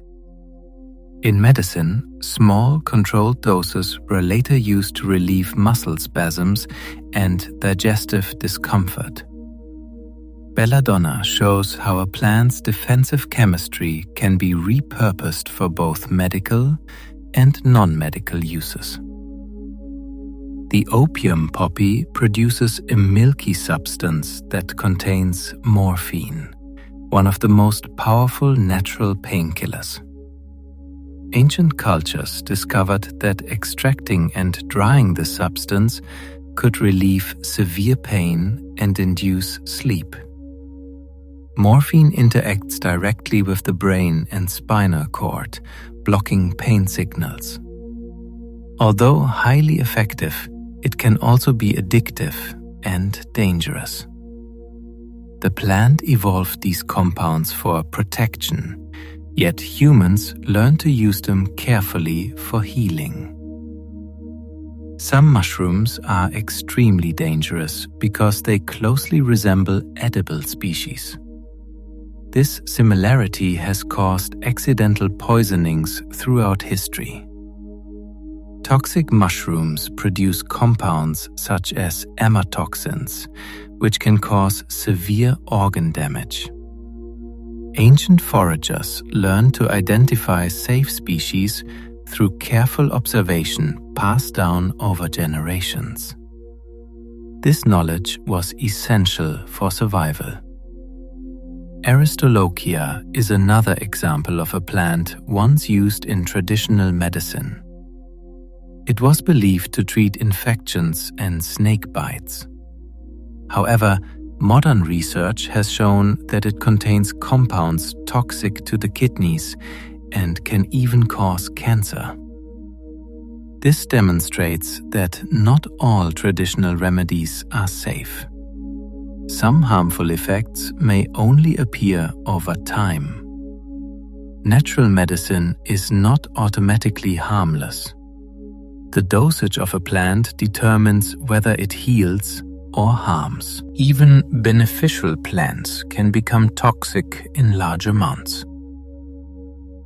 S1: In medicine, small controlled doses were later used to relieve muscle spasms and digestive discomfort. Belladonna shows how a plant's defensive chemistry can be repurposed for both medical and non-medical uses. The opium poppy produces a milky substance that contains morphine, one of the most powerful natural painkillers. Ancient cultures discovered that extracting and drying the substance could relieve severe pain and induce sleep. Morphine interacts directly with the brain and spinal cord, blocking pain signals. Although highly effective, it can also be addictive and dangerous. The plant evolved these compounds for protection, yet humans learned to use them carefully for healing. Some mushrooms are extremely dangerous because they closely resemble edible species. This similarity has caused accidental poisonings throughout history. Toxic mushrooms produce compounds such as amatoxins, which can cause severe organ damage. Ancient foragers learned to identify safe species through careful observation passed down over generations. This knowledge was essential for survival. Aristolochia is another example of a plant once used in traditional medicine. It was believed to treat infections and snake bites. However, modern research has shown that it contains compounds toxic to the kidneys and can even cause cancer. This demonstrates that not all traditional remedies are safe. Some harmful effects may only appear over time. Natural medicine is not automatically harmless. The dosage of a plant determines whether it heals or harms. Even beneficial plants can become toxic in large amounts.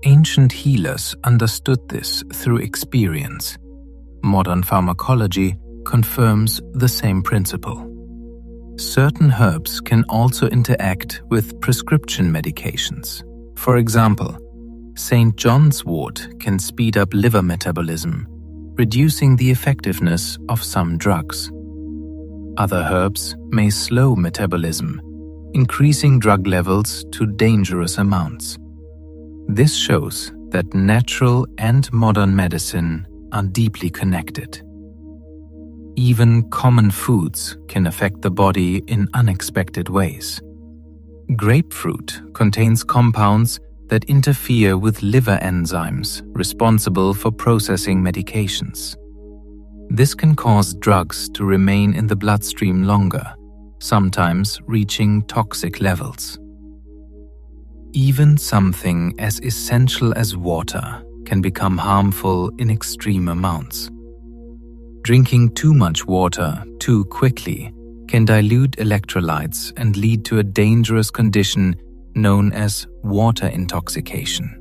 S1: Ancient healers understood this through experience. Modern pharmacology confirms the same principle. Certain herbs can also interact with prescription medications. For example, St. John's wort can speed up liver metabolism, reducing the effectiveness of some drugs. Other herbs may slow metabolism, increasing drug levels to dangerous amounts. This shows that natural and modern medicine are deeply connected. Even common foods can affect the body in unexpected ways. Grapefruit contains compounds that interfere with liver enzymes responsible for processing medications. This can cause drugs to remain in the bloodstream longer, sometimes reaching toxic levels. Even something as essential as water can become harmful in extreme amounts. Drinking too much water too quickly can dilute electrolytes and lead to a dangerous condition known as water intoxication.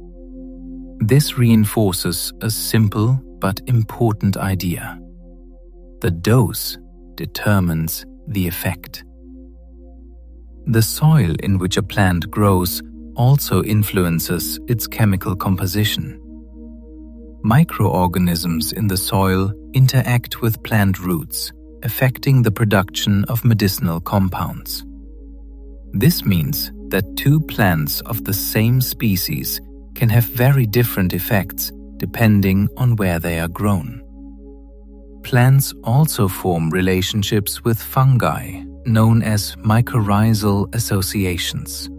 S1: This reinforces a simple but important idea. The dose determines the effect. The soil in which a plant grows also influences its chemical composition. Microorganisms in the soil interact with plant roots, affecting the production of medicinal compounds. This means that two plants of the same species can have very different effects depending on where they are grown. Plants also form relationships with fungi, known as mycorrhizal associations.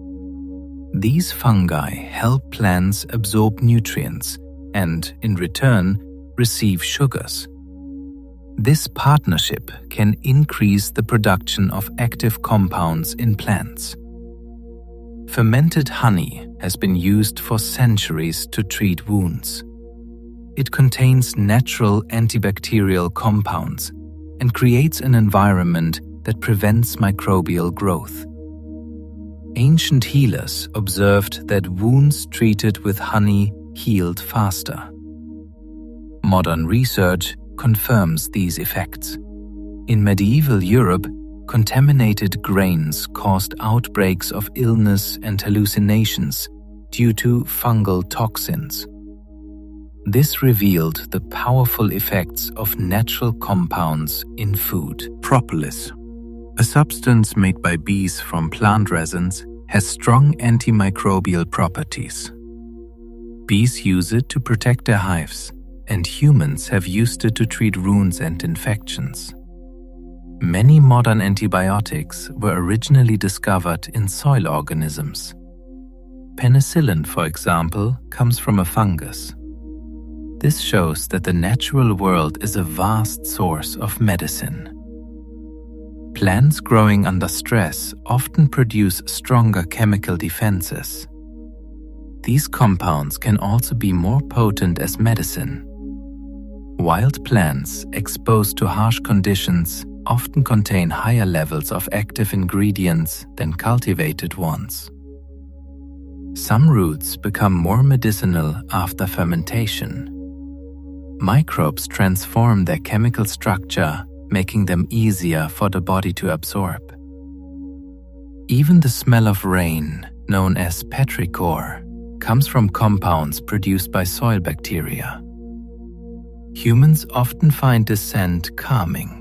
S1: These fungi help plants absorb nutrients and, in return, receive sugars. This partnership can increase the production of active compounds in plants. Fermented honey has been used for centuries to treat wounds. It contains natural antibacterial compounds and creates an environment that prevents microbial growth. Ancient healers observed that wounds treated with honey healed faster. Modern research confirms these effects. In medieval Europe, contaminated grains caused outbreaks of illness and hallucinations due to fungal toxins. This revealed the powerful effects of natural compounds in food. Propolis, a substance made by bees from plant resins, has strong antimicrobial properties. Bees use it to protect their hives, and humans have used it to treat wounds and infections. Many modern antibiotics were originally discovered in soil organisms. Penicillin, for example, comes from a fungus. This shows that the natural world is a vast source of medicine. Plants growing under stress often produce stronger chemical defenses. These compounds can also be more potent as medicine. Wild plants exposed to harsh conditions often contain higher levels of active ingredients than cultivated ones. Some roots become more medicinal after fermentation. Microbes transform their chemical structure, making them easier for the body to absorb. Even the smell of rain, known as petrichor, comes from compounds produced by soil bacteria. Humans often find this scent calming.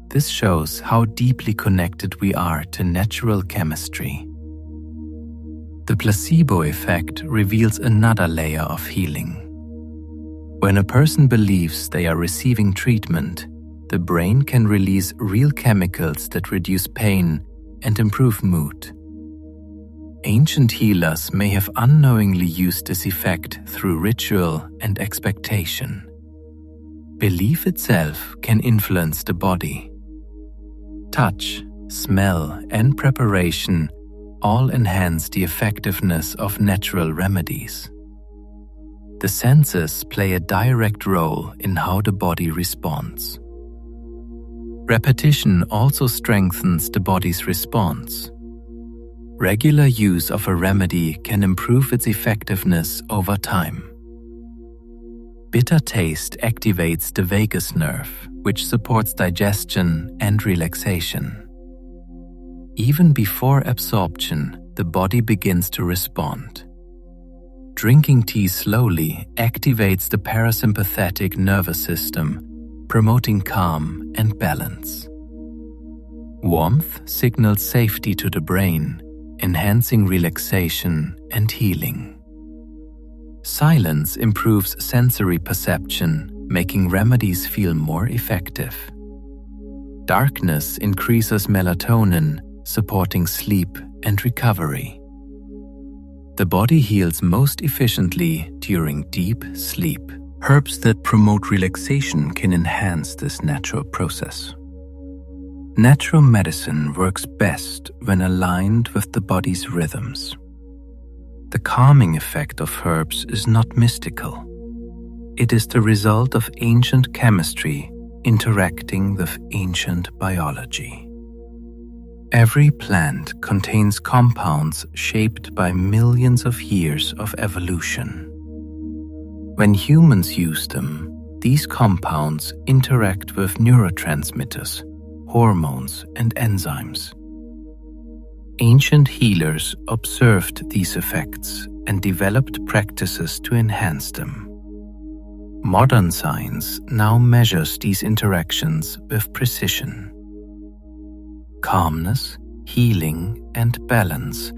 S1: This shows how deeply connected we are to natural chemistry. The placebo effect reveals another layer of healing. When a person believes they are receiving treatment, the brain can release real chemicals that reduce pain and improve mood. Ancient healers may have unknowingly used this effect through ritual and expectation. Belief itself can influence the body. Touch, smell, and preparation all enhance the effectiveness of natural remedies. The senses play a direct role in how the body responds. Repetition also strengthens the body's response. Regular use of a remedy can improve its effectiveness over time. Bitter taste activates the vagus nerve, which supports digestion and relaxation. Even before absorption, the body begins to respond. Drinking tea slowly activates the parasympathetic nervous system, promoting calm and balance. Warmth signals safety to the brain, enhancing relaxation and healing. Silence improves sensory perception, making remedies feel more effective. Darkness increases melatonin, supporting sleep and recovery. The body heals most efficiently during deep sleep. Herbs that promote relaxation can enhance this natural process. Natural medicine works best when aligned with the body's rhythms. The calming effect of herbs is not mystical. It is the result of ancient chemistry interacting with ancient biology. Every plant contains compounds shaped by millions of years of evolution. When humans use them, these compounds interact with neurotransmitters, hormones, and enzymes. Ancient healers observed these effects and developed practices to enhance them. Modern science now measures these interactions with precision. Calmness, healing, and balance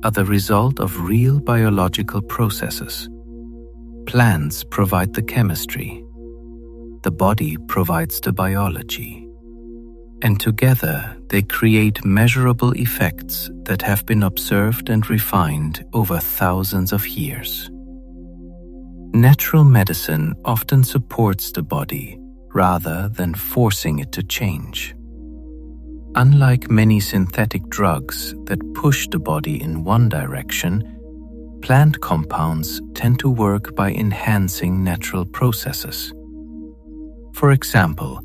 S1: are the result of real biological processes. Plants provide the chemistry. The body provides the biology. And together they create measurable effects that have been observed and refined over thousands of years. Natural medicine often supports the body rather than forcing it to change. Unlike many synthetic drugs that push the body in one direction, plant compounds tend to work by enhancing natural processes. For example,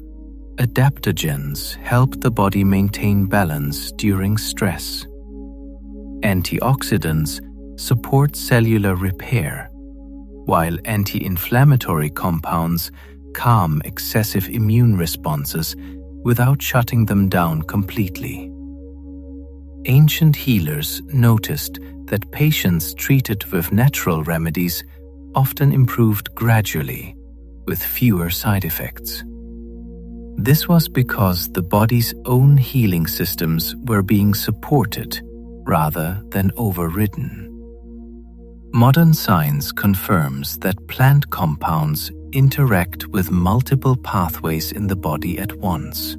S1: adaptogens help the body maintain balance during stress. Antioxidants support cellular repair, while anti-inflammatory compounds calm excessive immune responses without shutting them down completely. Ancient healers noticed that patients treated with natural remedies often improved gradually, with fewer side effects. This was because the body's own healing systems were being supported rather than overridden. Modern science confirms that plant compounds interact with multiple pathways in the body at once.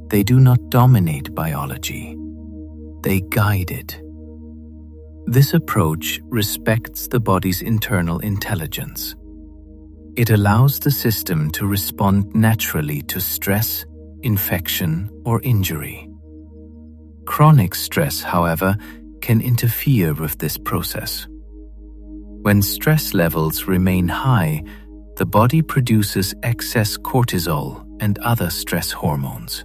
S1: They do not dominate biology, they guide it. This approach respects the body's internal intelligence. It allows the system to respond naturally to stress, infection, or injury. Chronic stress, however, can interfere with this process. When stress levels remain high, the body produces excess cortisol and other stress hormones.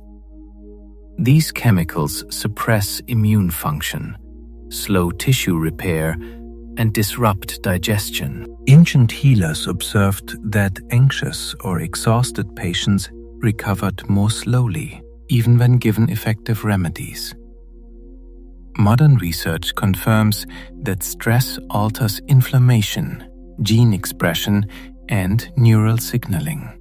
S1: These chemicals suppress immune function, slow tissue repair, and disrupt digestion. Ancient healers observed that anxious or exhausted patients recovered more slowly, even when given effective remedies. Modern research confirms that stress alters inflammation, gene expression, and neural signaling.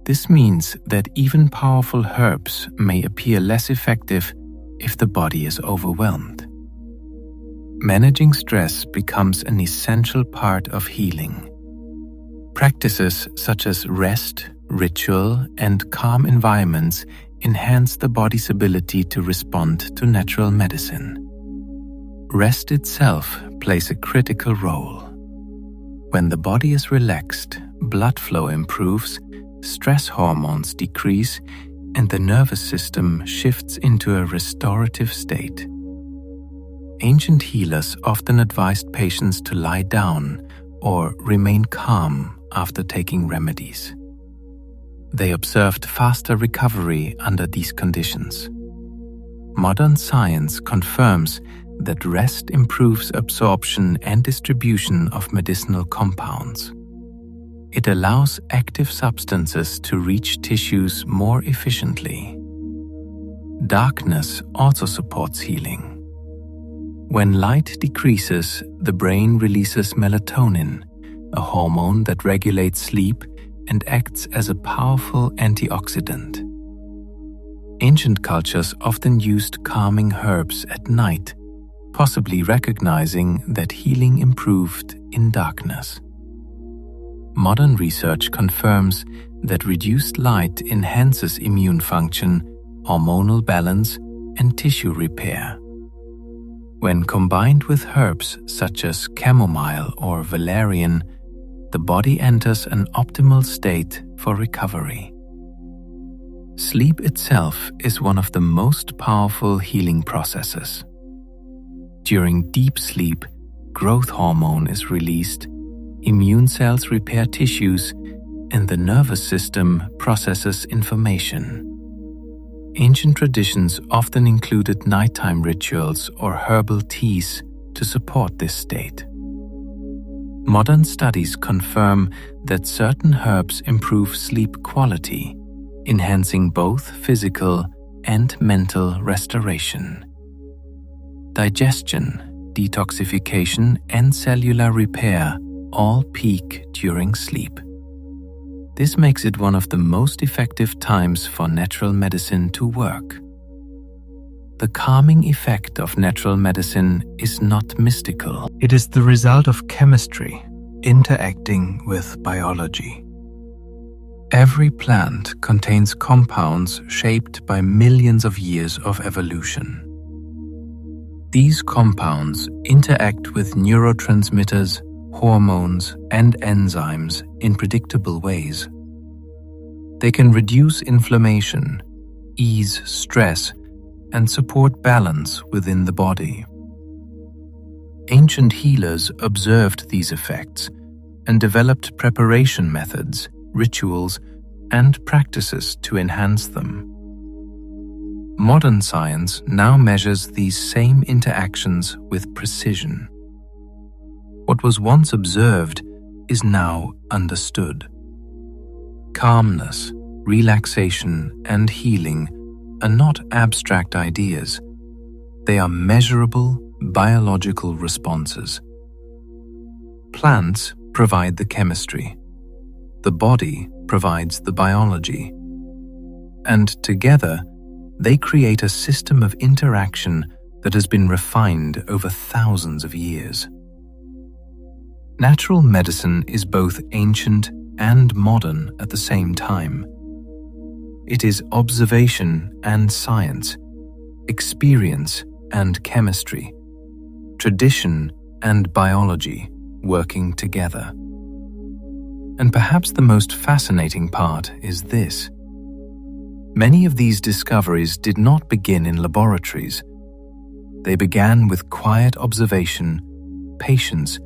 S1: This means that even powerful herbs may appear less effective if the body is overwhelmed. Managing stress becomes an essential part of healing. Practices such as rest, ritual, and calm environments enhance the body's ability to respond to natural medicine. Rest itself plays a critical role. When the body is relaxed, blood flow improves, stress hormones decrease, and the nervous system shifts into a restorative state. Ancient healers often advised patients to lie down or remain calm after taking remedies. They observed faster recovery under these conditions. Modern science confirms that rest improves absorption and distribution of medicinal compounds. It allows active substances to reach tissues more efficiently. Darkness also supports healing. When light decreases, the brain releases melatonin, a hormone that regulates sleep and acts as a powerful antioxidant. Ancient cultures often used calming herbs at night, possibly recognizing that healing improved in darkness. Modern research confirms that reduced light enhances immune function, hormonal balance, and tissue repair. When combined with herbs such as chamomile or valerian, the body enters an optimal state for recovery. Sleep itself is one of the most powerful healing processes. During deep sleep, growth hormone is released, immune cells repair tissues, and the nervous system processes information. Ancient traditions often included nighttime rituals or herbal teas to support this state. Modern studies confirm that certain herbs improve sleep quality, enhancing both physical and mental restoration. Digestion, detoxification, and cellular repair all peak during sleep. This makes it one of the most effective times for natural medicine to work. The calming effect of natural medicine is not mystical. It is the result of chemistry interacting with biology. Every plant contains compounds shaped by millions of years of evolution. These compounds interact with neurotransmitters, hormones, and enzymes in predictable ways. They can reduce inflammation, ease stress, and support balance within the body. Ancient healers observed these effects and developed preparation methods, rituals, and practices to enhance them. Modern science now measures these same interactions with precision. What was once observed is now understood. Calmness, relaxation, and healing are not abstract ideas. They are measurable biological responses. Plants provide the chemistry. The body provides the biology. And together, they create a system of interaction that has been refined over thousands of years. Natural medicine is both ancient and modern at the same time. It is observation and science, experience and chemistry, tradition and biology working together. And perhaps the most fascinating part is this. Many of these discoveries did not begin in laboratories. They began with quiet observation, patience,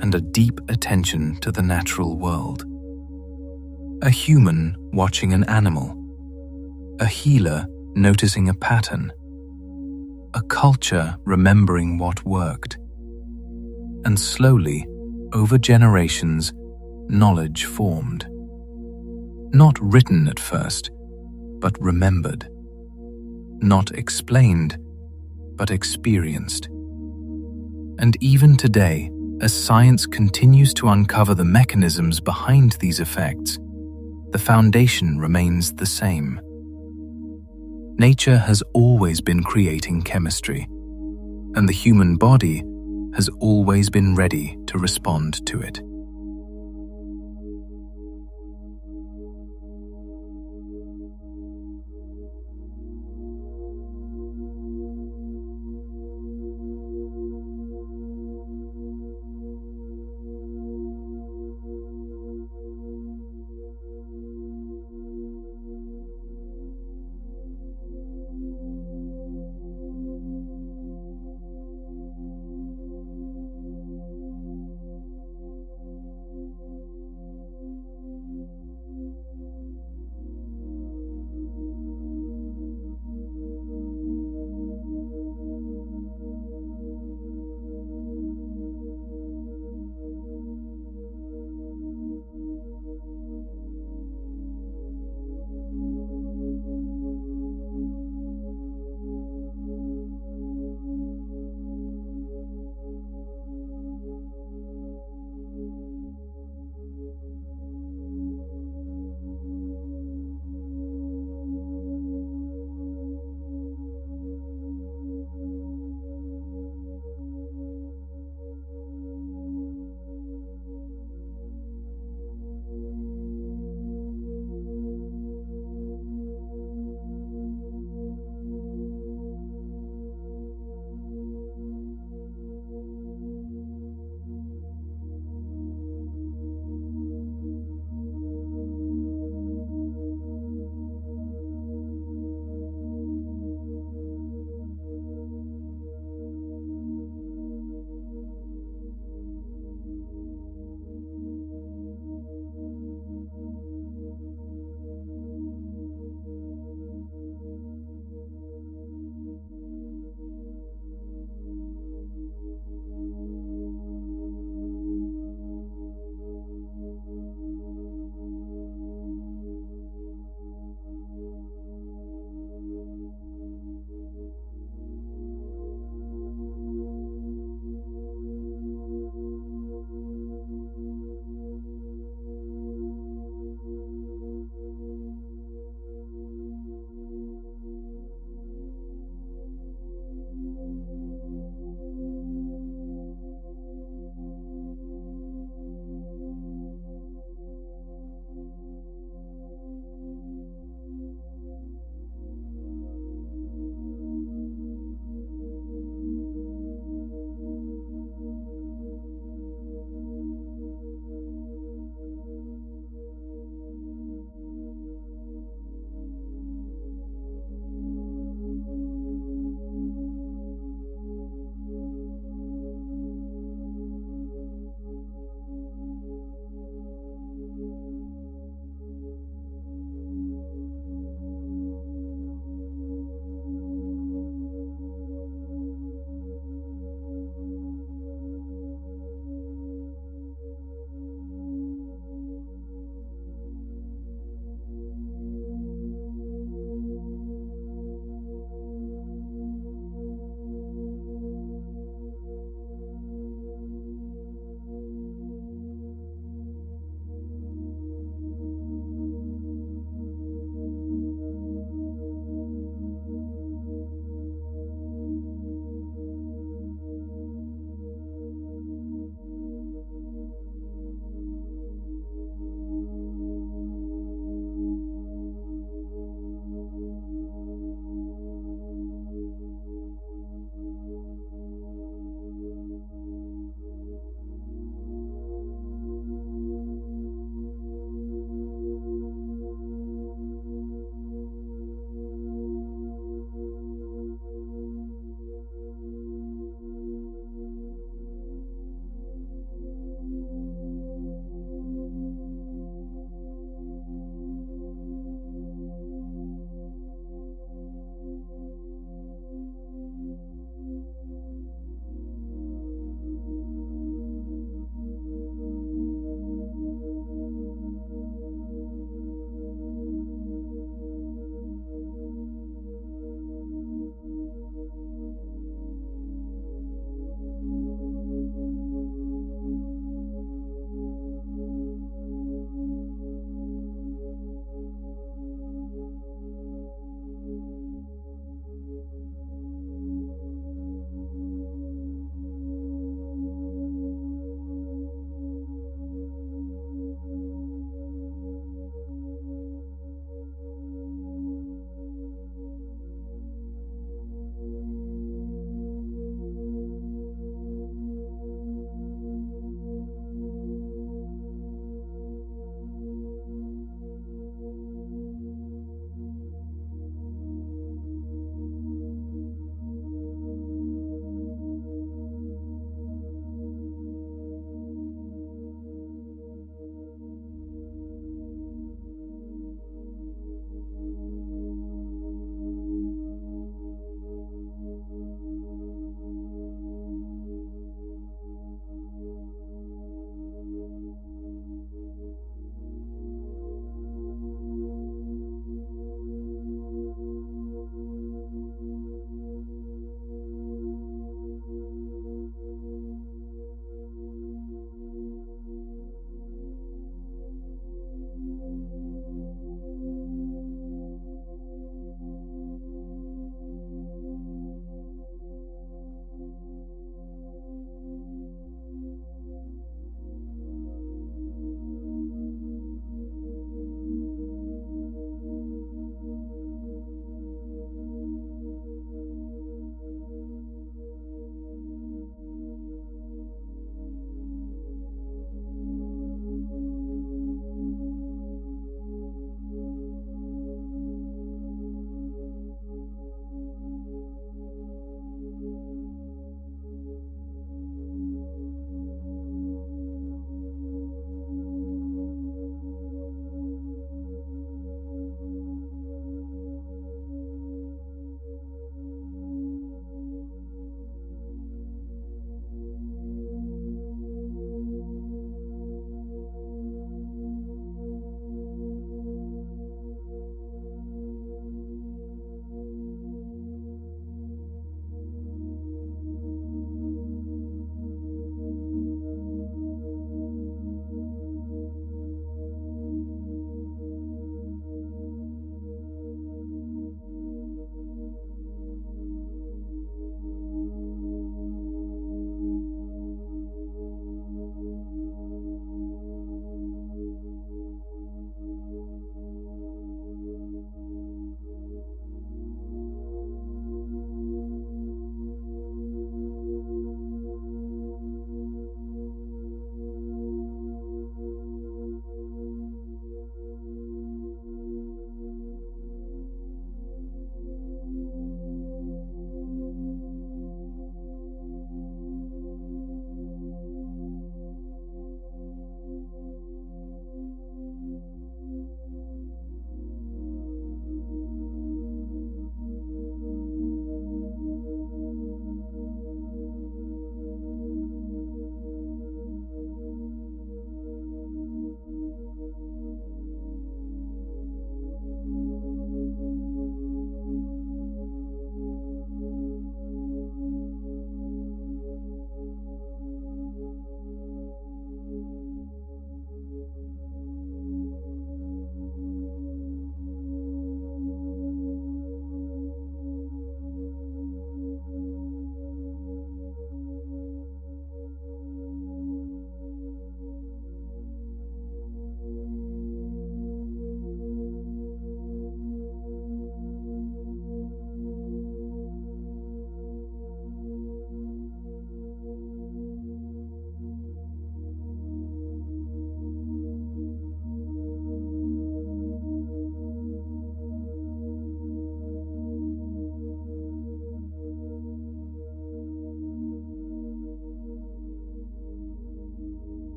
S1: and a deep attention to the natural world. A human watching an animal, a healer noticing a pattern, a culture remembering what worked. And slowly, over generations, knowledge formed. Not written at first, but remembered. Not explained, but experienced. And even today, as science continues to uncover the mechanisms behind these effects, the foundation remains the same. Nature has always been creating chemistry, and the human body has always been ready to respond to it.